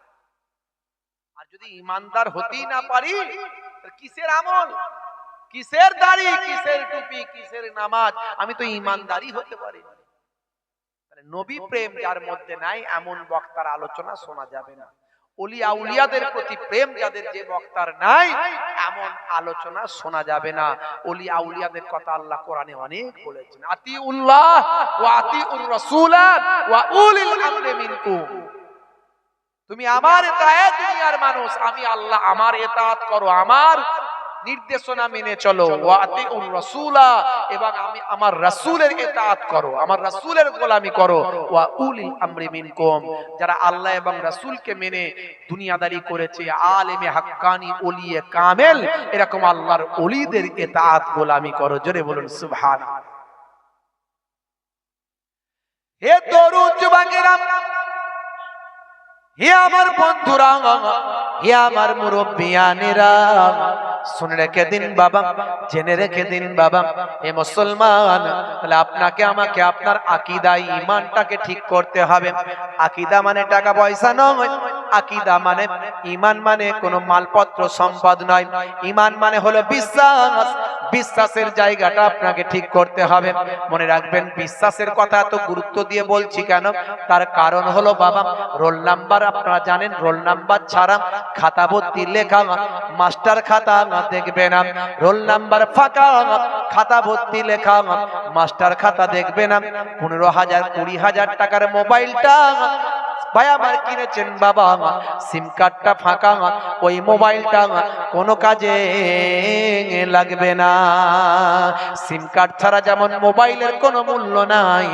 আর যদি ঈমানদার হতেই না পারি, কিসের আমল, কিসের দাড়ি, কিসের টুপি, কিসের নামাজ? আমি তো ঈমানদারই হতে পারি না। নবী প্রেম যার মধ্যে নাই, এমন বক্তার আলোচনা শোনা যাবে না। ওলি আউলিয়াদের প্রতি প্রেম যাদের, যে বক্তার নাই, এমন আলোচনা শোনা যাবে না। ওলি আউলিয়াদের কথা আল্লাহ কোরআনে অনেক বলেছেন, আতিউল্লাহ ওয়া আতিউর রাসূলা ওয়া উলিল আমরি মিনকুম, তুমি আমার ইতাআত, দুনিয়ার মানুষ, আমি আল্লাহ আমার ইতাআত করো, আমার নির্দেশনা মেনে চলো, ওয়া আতিউর রাসূলা, এবং আমি আমার রাসূলের ইতাআত করো, আমার রাসূলের গোলামি করো, ওয়া উলিল আমরি মিনকুম, যারা আল্লাহ এবং রাসূলকে মেনে দুনিয়াদারি করেছে, আলেমে হাক্কানি ওলিয়ে কামেল, এরকম আল্লাহর ওলিদের ইতাআত গোলামি করো। জোরে বলুন সুবহানাল্লাহ। হে তরুণ যুবকেরা, হে আমার বন্ধুরা, হে আমার মুরব্বিয়ানেরা, শুনে রেখে দিন বাবা, জেনে রেখে দিন বাবা, হে মুসলমান, তাহলে আপনাকে আমাকে আপনার আকীদা ঈমানটাকে ঠিক করতে হবে। আকীদা মানে টাকা পয়সা নয়, আকীদা মানে ঈমান, মানে কোনো মালপত্র সম্পদ নয়। ঈমান মানে হলো বিশ্বাস, বিশ্বাসের জায়গাটা আপনাকে ঠিক করতে হবে। মনে রাখবেন, বিশ্বাসের কথা এত গুরুত্ব দিয়ে বলছি কেন, তার কারণ হলো বাবা, রোল নাম্বার আপনারা জানেন, রোল নাম্বার ছাড়া খাতা ভর্তি লেখা, মাস্টার খাতা দেখবে না, রোল নাম্বার ফাঁকা, খাতা ভর্তি লেখা, মাস্টার খাতা দেখবে না। 15,000 20,000 টাকার মোবাইলটা ভাই আমার কিনেছেন বাবা, সিম কার্ডটা ফাঁকা, ওই মোবাইলটা কোনো কাজে লাগবে না। সিম কার্ড ছাড়া যেমন মোবাইলের কোনো মূল্য নাই,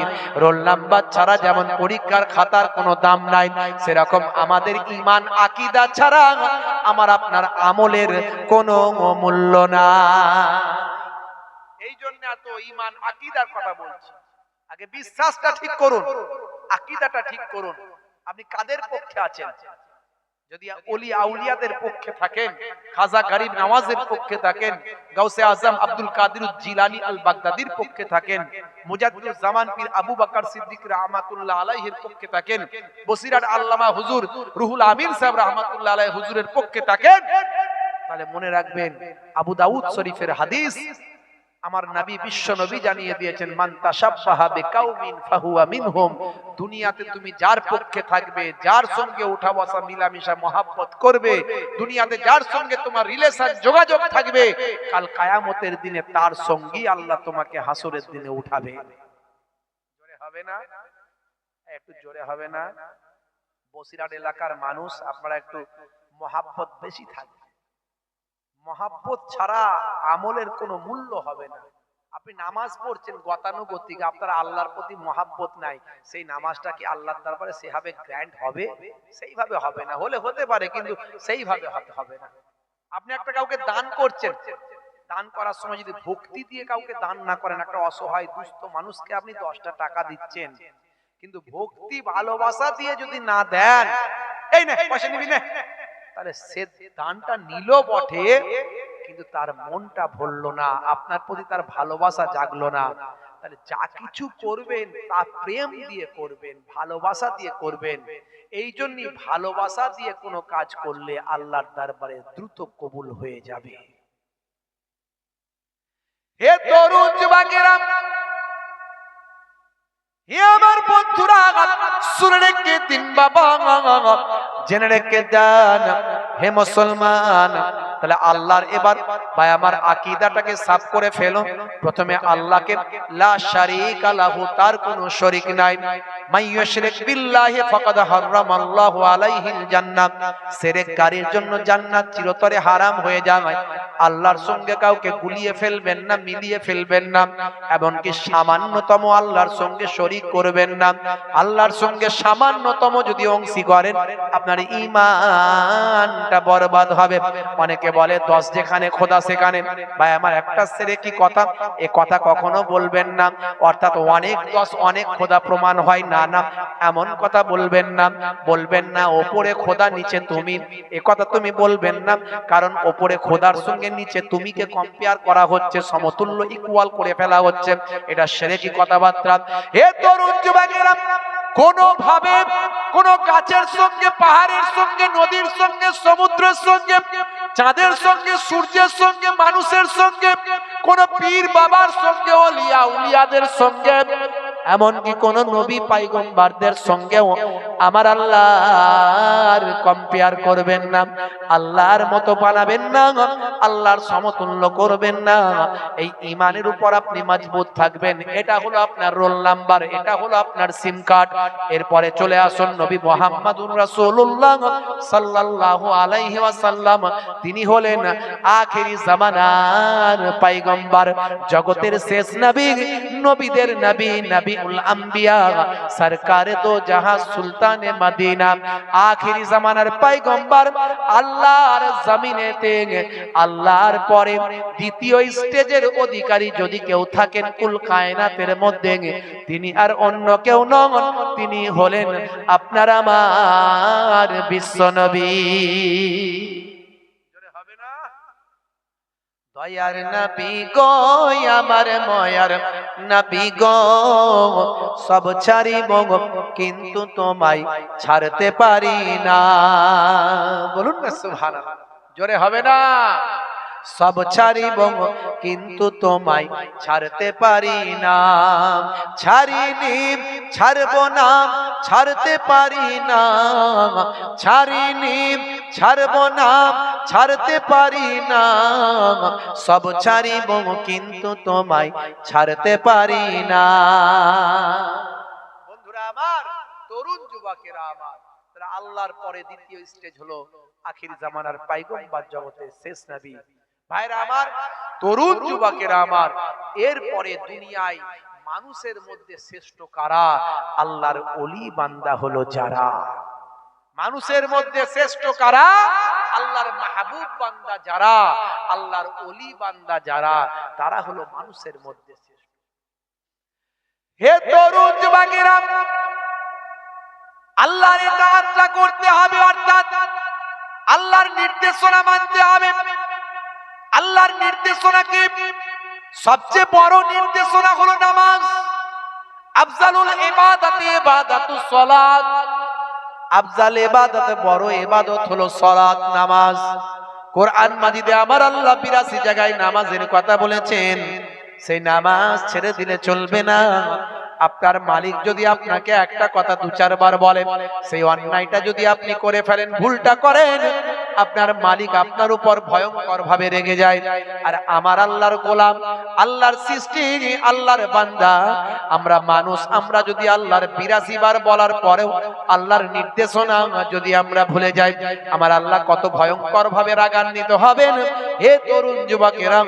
রোল নাম্বার ছাড়া যেমন পরীক্ষার খাতার কোনো দাম নাই, সেরকম আমাদের ঈমান আকীদা ছাড়া আমার আপনার আমলের কোনো মূল্য না। এই জন্য এত ঈমান আকীদার কথা বলছি। আগে বিশ্বাসটা ঠিক করুন, আকীদাটা ঠিক করুন। আপনি কাদের পক্ষে আছেন? যদি ওলি আউলিয়াদের পক্ষে থাকেন, খাজা গরিব নওয়াজের পক্ষে থাকেন, গাউসে আজম আব্দুল কাদির জিলানী আল বাগদাদির পক্ষে থাকেন, মুজাদ্দিদুজ জামান পীর আবু বকর সিদ্দিক রাহমাতুল্লাহ আলাইহির পক্ষে থাকেন, বসিরার আল্লামা হুজুর রুহুল আমিন সাহেব রাহমাতুল্লাহ আলাইহি হুজুরের পক্ষে থাকেন, তাহলে মনে রাখবেন, আবু দাউদ শরীফের হাদিস, আমার নবী বিশ্ব নবী জানিয়ে দিয়েছেন, মান তাশাব্বাহা বিকাউমিন ফাহুয়া মিনহুম, দুনিয়াতে তুমি যার পক্ষে থাকবে, যার সঙ্গে উঠা বসা মিলামিশা মহব্বত করবে, দুনিয়াতে যার সঙ্গে তোমার রিলেশন যোগাযোগ থাকবে, কাল কিয়ামতের দিনে তার সঙ্গী আল্লাহ তোমাকে হাসরের দিনে উঠাবে। জোরে হবে না? একটু জোরে হবে না? বসিরহাট এলাকার মানুষ, আপনারা একটু মহব্বত বেশি থাকবে। মহব্বত ছাড়া আমলের কোনো মূল্য হবে না। আপনি নামাজ পড়ছেন গতানুগতিক, আপনার আল্লাহর প্রতি মহাব্বত নাই, সেই নামাজটা কি আল্লাহর দরবারে সেভাবে গ্র্যান্ড হবে? সেইভাবে হবে না। হলে হতে পারে, কিন্তু সেইভাবে হবে না। আপনি একটা কাউকে দান করছেন, দান করার সময় যদি ভক্তি দিয়ে কাউকে দান না করেন, একটা অসহায় দুস্থ মানুষকে আপনি 10টা টাকা দিচ্ছেন, কিন্তু ভক্তি ভালোবাসা দিয়ে যদি না দেন, এই না পয়সা নিবি না, তাহলে সে দানটা নিল বটে, কিন্তু তার মনটা ভরলো না, আপনার প্রতি তার ভালোবাসা জাগলো না। তাহলে যা কিছু করবেন তা প্রেম দিয়ে করবেন, ভালোবাসা দিয়ে করবেন। এই জন্যই ভালোবাসা দিয়ে কোনো কাজ করলে আল্লাহর দরবারে দ্রুত কবুল হয়ে যাবে। হে তরুণ যুবকেরা, হে আমার বন্ধুরা, শুনে রেখে দিন বাবা, জেনে রেখে দেন হে মুসলমান। তাহলে আল্লাহর এবার ভাই আমার আকীদাটাকে সাফ করে ফেলো। প্রথমে আল্লাহকে লা শারীকা লাহু, তার কোনো শরীক নাই। মাইয়ুশরিক বিল্লাহি ফাকাদ হারামাল্লাহু আলাইহিল জান্নাত, শিরককারীর জন্য জান্নাত চিরতরে হারাম হয়ে যায়। আল্লাহর সঙ্গে কাউকে গুলিয়ে ফেলবেন না, মিলিয়ে ফেলবেন না, এমনকি সামান্যতম আল্লাহর সঙ্গে শরীক করবেন না। আল্লাহর সঙ্গে সামান্যতম যদি অংশী করেন, আপনার ঈমানটা বরবাদ হবে। অনেকে বলে 10 যেখানে খোদা সেখানে। ভাই আমার একটা ছেড়ে কি কথা, এ কথা কখনো বলবেন না। অর্থাৎ অনেক 10 অনেক খোদা প্রমাণ হয় না, না এমন কথা বলবেন না। বলবেন না ওপরে খোদা নিচে তুমি, এ কথা তুমি বলবেন না। কারণ ওপরে খোদার সঙ্গে নিচে তুমিকে কম্পেয়ার করা হচ্ছে, সমতুল্য ইকুয়াল করে ফেলা হচ্ছে, এটা শিরকি কথাবার্তা। হে তরুণ যুবকেরা, কোন ভাবে কোন গাছের সঙ্গে, পাহাড়ের সঙ্গে, নদীর সঙ্গে, সমুদ্রের সঙ্গে, চাঁদের সঙ্গে, সূর্যের সঙ্গে, মানুষের সঙ্গে, কোন পীর বাবার সঙ্গে, ওলিয়া উলিয়াদের সঙ্গে, এমনকি কোন নবী পয়গম্বরদের সঙ্গেও আমার আল্লাহর কম্পেয়ার করবেন না, আল্লাহর মতো বানাবেন না, আল্লাহর সমতুল্য করবেন না। এই ঈমানের উপর আপনি মজবুত থাকবেন। এটা হলো আপনার রোল নাম্বার, এটা হলো আপনার সিম কার্ড। এরপরে চলে আসুন নবী মুহাম্মদুর রাসূলুল্লাহ সাল্লাল্লাহু আলাইহি ওয়াসাল্লাম। তিনি হলেন আখেরি জামানার পয়গম্বর, জগতের শেষ নবী, নবীদের নবী, নবীউল আম্বিয়া, সরকারে দো জাহাঁ, সুলতানে মদিনা, আখেরি জামানার পয়গম্বর। আল্লাহর জমিনেতে আল্লাহর পরে দ্বিতীয় স্টেজের অধিকারী যদি কেউ থাকেন কুল কায়নাতের মধ্যে, তিনি আর অন্য কেউ নন, তিনি হলেন আপনার আমার বিশ্ব নবী। দয়ার নবী গো, আমার ময়ার নবী গো, সব ছাড়িব কিন্তু তোমায় ছাড়তে পারি না। বলুন না সুবহানাল্লাহ, জোরে হবে না? সব ছাড়িব কিন্তু তোমায় ছাড়তে পারি না, ছাড়িনি ছাড়ব না, ছাড়তে পারি না, ছাড়িনি ছাড়ব না, ছাড়তে পারি না, সব ছাড়িব কিন্তু তোমায় ছাড়তে পারি না। বন্ধুরা আমার, তরুণ যুবকেরা আমার, তারা আল্লাহর পরে দ্বিতীয় স্টেজ হলো আখির জামানার পয়গম্বর, জগতের শেষ নবী। ভাইরা আমার, তরুণ যুবকেরা আমার, এরপরে দুনিয়ায় মানুষের মধ্যে শ্রেষ্ঠ কারা? আল্লাহর ওলি বান্দা হলো যারা। মানুষের মধ্যে শ্রেষ্ঠ কারা? আল্লাহর মাহবুব বান্দা যারা, আল্লাহর ওলি বান্দা যারা, তারা হলো মানুষের মধ্যে শ্রেষ্ঠ। হে তরুণ যুবকেরা, আল্লাহর ইতাআত করতে হবে, অর্থাৎ আল্লাহর নির্দেশনা মানতে হবে। আল্লাহর নির্দেশনাকে সবচেয়ে বড় নির্দেশনা হলো নামাজ। আফজালুল ইবাদাতি ইবাদাতুস সালাত, আফজাল ইবাদত, বড় ইবাদত হলো সালাত, নামাজ। কোরআন মাজিদে আমার আল্লাহ 82 জায়গায় নামাজের কথা বলেছেন। সেই নামাজ ছেড়ে দিলে চলবে না। আপনার মালিক যদি আপনাকে একটা কথা 2-4 বার বলেন, সেই অন্যায়টা যদি আপনি করে ফেলেন, ভুলটা করেন, আপনার মালিক আপনার উপর ভয়ঙ্কর ভাবে রেগে যায়। আর আমার আল্লাহর গোলাম, আল্লাহর সৃষ্টি, আল্লাহর বান্দা আমরা মানুষ, আমরা যদি আল্লাহর 82 বার বলার পরেও আল্লাহর নির্দেশনা যদি আমরা ভুলে যাই, আমার আল্লাহ কত ভয়ঙ্কর ভাবে রাগান্বিত হবেন। হে তরুণ যুবকেরা,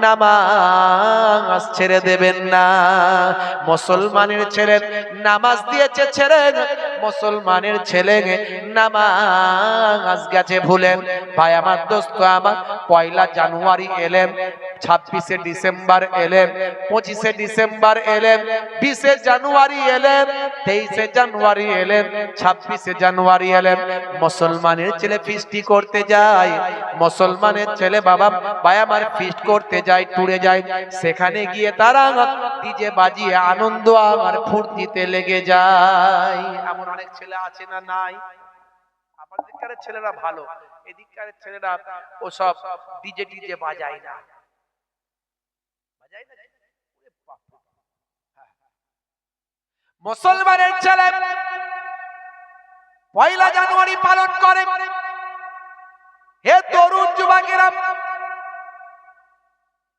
নামাজ ছেড়ে দেবেন না। মুসলমানের ছেলে নামাজ দিয়েছে ছেড়ে, মুসলমানের ছেলে নামাজ গেছে ভুলেন। ভাই আমার, দোস্ত আমার, 1 জানুয়ারি এলেন, 26শে ডিসেম্বর এলেন, 25শে ডিসেম্বর এলেন, 20শে জানুয়ারি এলেন, 23শে জানুয়ারি এলেন, 26শে জানুয়ারি এলেন। মুসলমানের ছেলে ফিস্টি করতে যায়, মুসলমানের ছেলে বাবা ভাই আমার ফিস্ট করতে যায়, টুরে যায়। সেখানে গিয়ে তারা ডিজে বাজিয়ে আনন্দ আর ফুর্তিতে লেগে যায়। এমন অনেক ছেলে আছে না নাই? আমাদের ছেলেরা ভালো, এদিককার ছেলেরা ওসব ডিজে টিজে বাজায় না। মুসলমানের ছেলে 1 জানুয়ারি পালন করে। হে তরুণ যুবকেরা,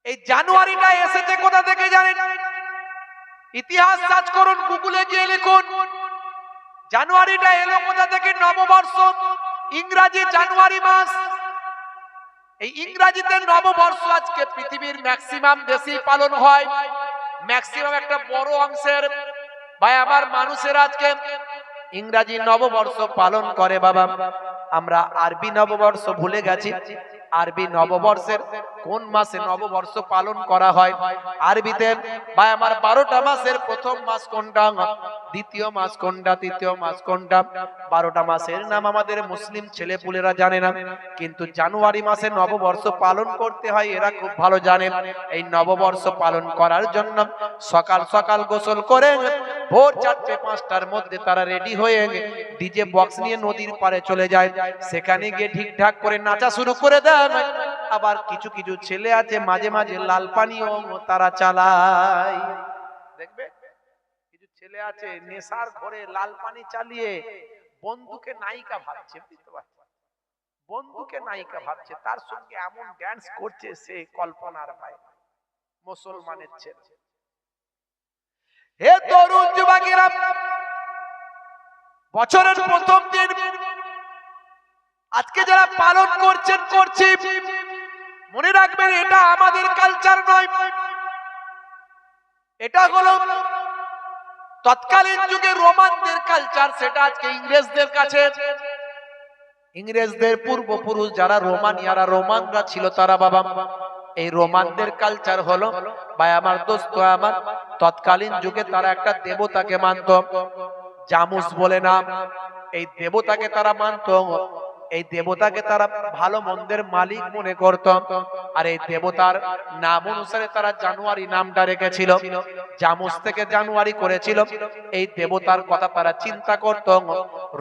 এই জানুয়ারিটা এসেছে কোথা থেকে জানেন? ইতিহাস সার্চ করুন, গুগলে গিয়ে লিখুন জানুয়ারিটা এলো কোথা থেকে। নববর্ষ, ইংরেজি জানুয়ারি মাস। এই ইংরেজিতে নববর্ষ আজকে পৃথিবীর ম্যাক্সিমাম দেশেই পালন হয়। ম্যাক্সিমাম একটা বড় অংশের ভাই আমার মানুষের আজকে ইংরেজি নববর্ষ পালন করে। বাবা আমরা আরবি নববর্ষ ভুলে গেছি। আরবি নববর্ষের কোন মাসে নববর্ষ পালন করা হয়? আরবিতে ভাই আমার 12টা মাসের প্রথম মাস কোনটা, দ্বিতীয় মাস কোনটা, তৃতীয় মাস কোনটা? 12টা মাসের নাম আমাদের মুসলিম ছেলেপুলেরা জানে না, কিন্তু জানুয়ারি মাসে নববর্ষ পালন করতে হয় এরা খুব ভালো জানে। এই নববর্ষ পালন করার জন্য সকাল সকাল গোসল করে ভোর 4-5টার মধ্যে তারা রেডি হয়ে ডিজে বক্স নিয়ে নদীর পাড়ে চলে যায়। সেখানে গিয়ে ঠিকঠাক করে নাচা শুরু করে দেয়। আবার কিছু কিছু ছেলে আছে মাঝে মাঝে লাল পানিও তারা চালায়। দেখবে কিছু ছেলে আছে নেশার ঘরে লাল পানি চালিয়ে বন্ধুকে নায়িকা ভাবছে, বুঝতে পারছো? বন্ধুকে নায়িকা ভাবছে, তার সঙ্গে এমন ড্যান্স করছে সে কল্পনার বাইরে। মুসলমানের ছেলে। হে তরুণ যুবকেরা, বছরের প্রথম দিন আজকে যারা পালন করছেন করছি, মনে রাখবেন এটা আমাদের কালচার নয়, এটা হলো তৎকালীন যুগে রোমানদের কালচার। সেটা আজকে ইংরেজদের কাছে, ইংরেজদের পূর্বপুরুষ যারা রোমানিয়ারা, রোমানরা ছিল তারা বাবা এই রোমানদের কালচার হলো ভাই আমার, দোস্ত আমার, তৎকালীন যুগে তারা একটা দেবতাকে মানত, জামুস বলে নাম। এই দেবতাকে তারা মানত, এই দেবতাকে তারা ভালো মন্দের মালিক মনে করত। আর এই দেবতার নাম অনুসারে তারা জানুয়ারি নামটা রেখেছিল, জামুস থেকে জানুয়ারি করেছিল। এই দেবতার কথা তারা চিন্তা করত।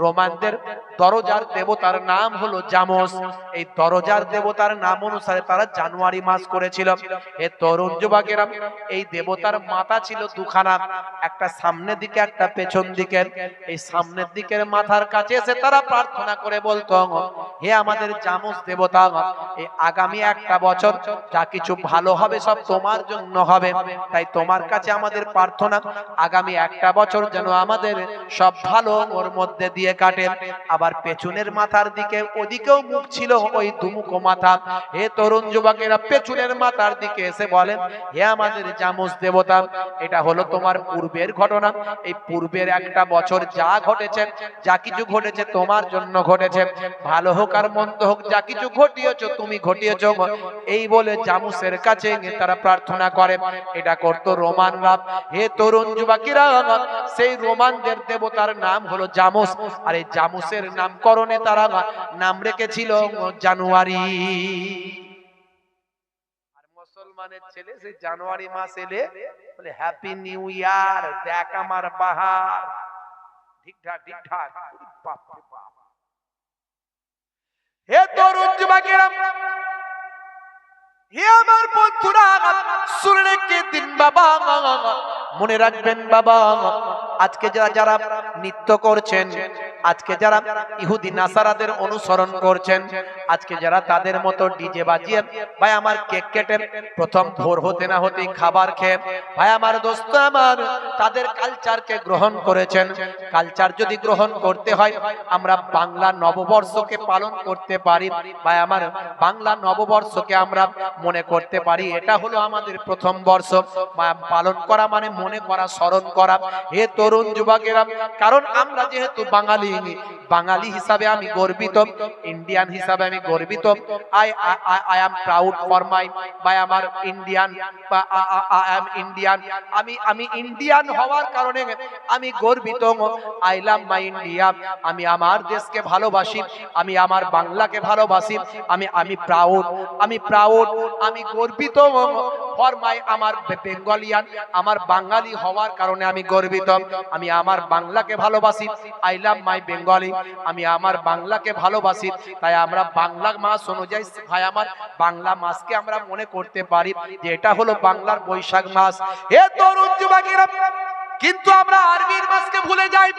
রোমানদের দরজার দেবতার নাম হলো জামুস। এই দরজার দেবতার নাম অনুসারে তারা জানুয়ারি মাস করেছিল। এ তরুণ যুবকেরা, এই দেবতার মাথা ছিল দুখানা, একটা সামনের দিকে একটা পেছন দিকে। এই সামনের দিকের মাথার কাছে এসে তারা প্রার্থনা করে বলতো, হে আমাদের জামুস দেবতা, এই আগামী একটা বছর যা কিছু ভালো হবে সব তোমার জন্য হবে, তাই তোমার কাছে আমাদের প্রার্থনা আগামী একটা বছর যেন আমাদের সব ভালো ওর মধ্যে দিয়ে কাটে। আবার পেছনের মাথার দিকে, ওদিকেও মুখ ছিল ওই দুমুখো মাথা। হে তরুণ যুবকেরা, পেছনের মাথার দিকে এসে বলেন, হে আমাদের জামুস দেবতা, এটা হলো তোমার পূর্বের ঘটনা। এই পূর্বের একটা বছর যা ঘটেছে, যা কিছু ঘটেছে তোমার জন্য ঘটেছে, ভালো হোক আর মন্দ হোক, যা কিছু ঘটিয়েছো তুমি ঘটিয়েছো। এই বলে জামুসের কাছে তারা প্রার্থনা করে। এটা করতো রোমানরা। হে তরুণ যুবকেরা, সেই রোমানদের দেবতার নাম হলো জামুস। আর এই জামুসের নামকরণে তারা নাম রেখেছিল জানুয়ারি। আর মুসলমানের ছেলে সেই জানুয়ারি মাস এলে বলে হ্যাপি নিউ ইয়ার, দেখ আমার বাহার। ঠিকঠাক ঠিকঠাক। হে তরুণ যুবকেরা, হে আমার বন্ধুরা, শুনে রেখে দিন বাবা, মনে রাখবেন বাবা, আজকে যারা যারা নৃত্য করছেন, আজকে যারা ইহুদি নাসারাদের অনুসরণ করছেন, আজকে যারা তাদের মতো ডিজে বাজিয়ে ভাই আমার কেক কেটে প্রথম ভোর হতে না হতেই খাবার খেয়ে ভাই আমার দোস্ত আমার তাদের কালচারকে গ্রহণ করেছেন। কালচার যদি গ্রহণ করতে হয়, আমরা বাংলা নববর্ষকে পালন করতে পারি ভাই আমার, বাংলা নববর্ষকে আমরা মনে করতে পারি এটা হলো আমাদের প্রথম বর্ষ। পালন করা মানে মনে করা, স্মরণ করা। হে তরুণ যুবকেরা, কারণ আমরা যেহেতু বাঙালি, বাঙালি হিসাবে আমি গর্বিত, ইন্ডিয়ান হিসাবে আমি গর্বিত। I am proud for my by আমার ইন্ডিয়ান, আই এম ইন্ডিয়ান। আমি ইন্ডিয়ান হওয়ার কারণে আমি গর্বিত। আই লাভ মাই ইন্ডিয়া, আমি আমার দেশকে ভালোবাসি, আমি আমার বাংলাকে ভালোবাসি। আমি প্রাউড, আমি গর্বিত ফর মাই আমার বেঙ্গলিয়ান, আমার বাঙালি হওয়ার কারণে আমি গর্বিত। আমি আমার বাংলাকে ভালোবাসি, আই লাভ মাই বেঙ্গলি, আমি আমার বাংলাকে ভালোবাসি। তাই আমরা বাংলা মাস অনুযায়ী ভাই আমার বাংলা মাসকে আমরা মনে করতে পারি যে এটা হলো বাংলার বৈশাখ মাস। হে তরুণ যুবকেরা, কিন্তু আমরা আরবির মাসকে ভুলে যাই।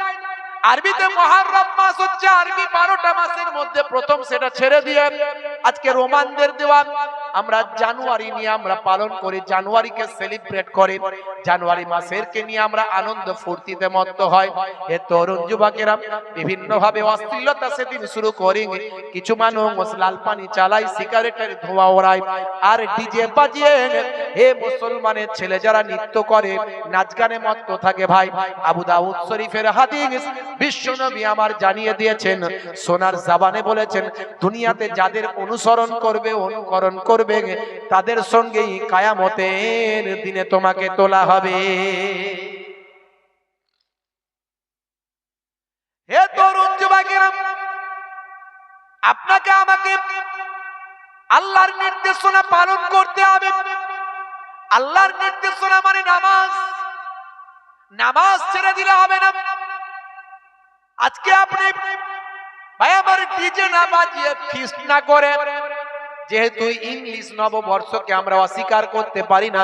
আরবিতে মুহররম মাস হচ্ছে আরবি 12টা মাসের মধ্যে প্রথম, সেটা ছেড়ে দিয়ে আজকে রোমানদের দেওয়া আমরা জানুয়ারি নিয়ে আমরা পালন করি, জানুয়ারিকে সেলিব্রেট করি, জানুয়ারি মাসের কে নিয়ে আমরা আনন্দ ফুর্তিতে মত্ত হয়। এ তরুণ যুবকেরা বিভিন্ন ভাবে অশ্লীলতা সেদিন শুরু করি, কিছু মানুষ লাল পানি চালায়, সিগারেটের ধোঁয়া ওড়ায়, আর ডিজে বাজিয়ে হে মুসলমানের ছেলে যারা নৃত্য করে, নাচ গানে মত্ত থাকে। ভাই আবু দাউদ শরীফের হাদিস বিশ্বনবী আমার জানিয়ে দিয়েছেন, সোনার জবানে বলেছেন, দুনিয়াতে যাদের অনুসরণ করবে, অনুকরণ করবে, তাদের সঙ্গেই কিয়ামতের দিনে তোমাকে তোলা হবে। হে তরুণ যুবকেরা, আপনাকে আমাকে আল্লাহর নির্দেশনা পালন করতে হবে। আল্লাহর নির্দেশনা মানে নামাজ, নামাজ ছেড়ে দিলে হবে না। আজকে আপনি ভাই আমার ডিজে না বাজিয়ে, ফিস্ট না করে, যেহেতু ইংলিশ নববর্ষকে আমরা অস্বীকার করতে পারি না,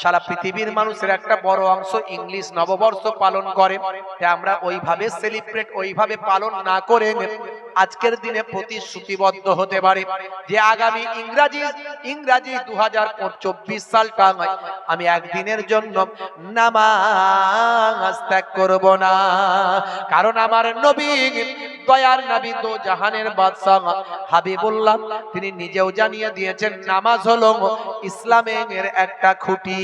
সারা পৃথিবীর মানুষের একটা বড় অংশ ইংলিশ নববর্ষ পালন করে, তাই আমরা ওইভাবে সেলিব্রেট, ওইভাবে পালন না করে আজকের দিনে প্রতিশ্রুতিবদ্ধ হতে পারে যে আগামী ইংরাজি 2024 সালটা আমি একদিনের জন্য নামাজ ত্যাগ করব না। কারণ আমার নবী, দয়ার নবী, দো জাহানের বাদশা হাবিবুল্লাহ, তিনি নিজেও জানিয়ে দিয়েছেন নামাজ হলো ইসলামের একটা খুঁটি।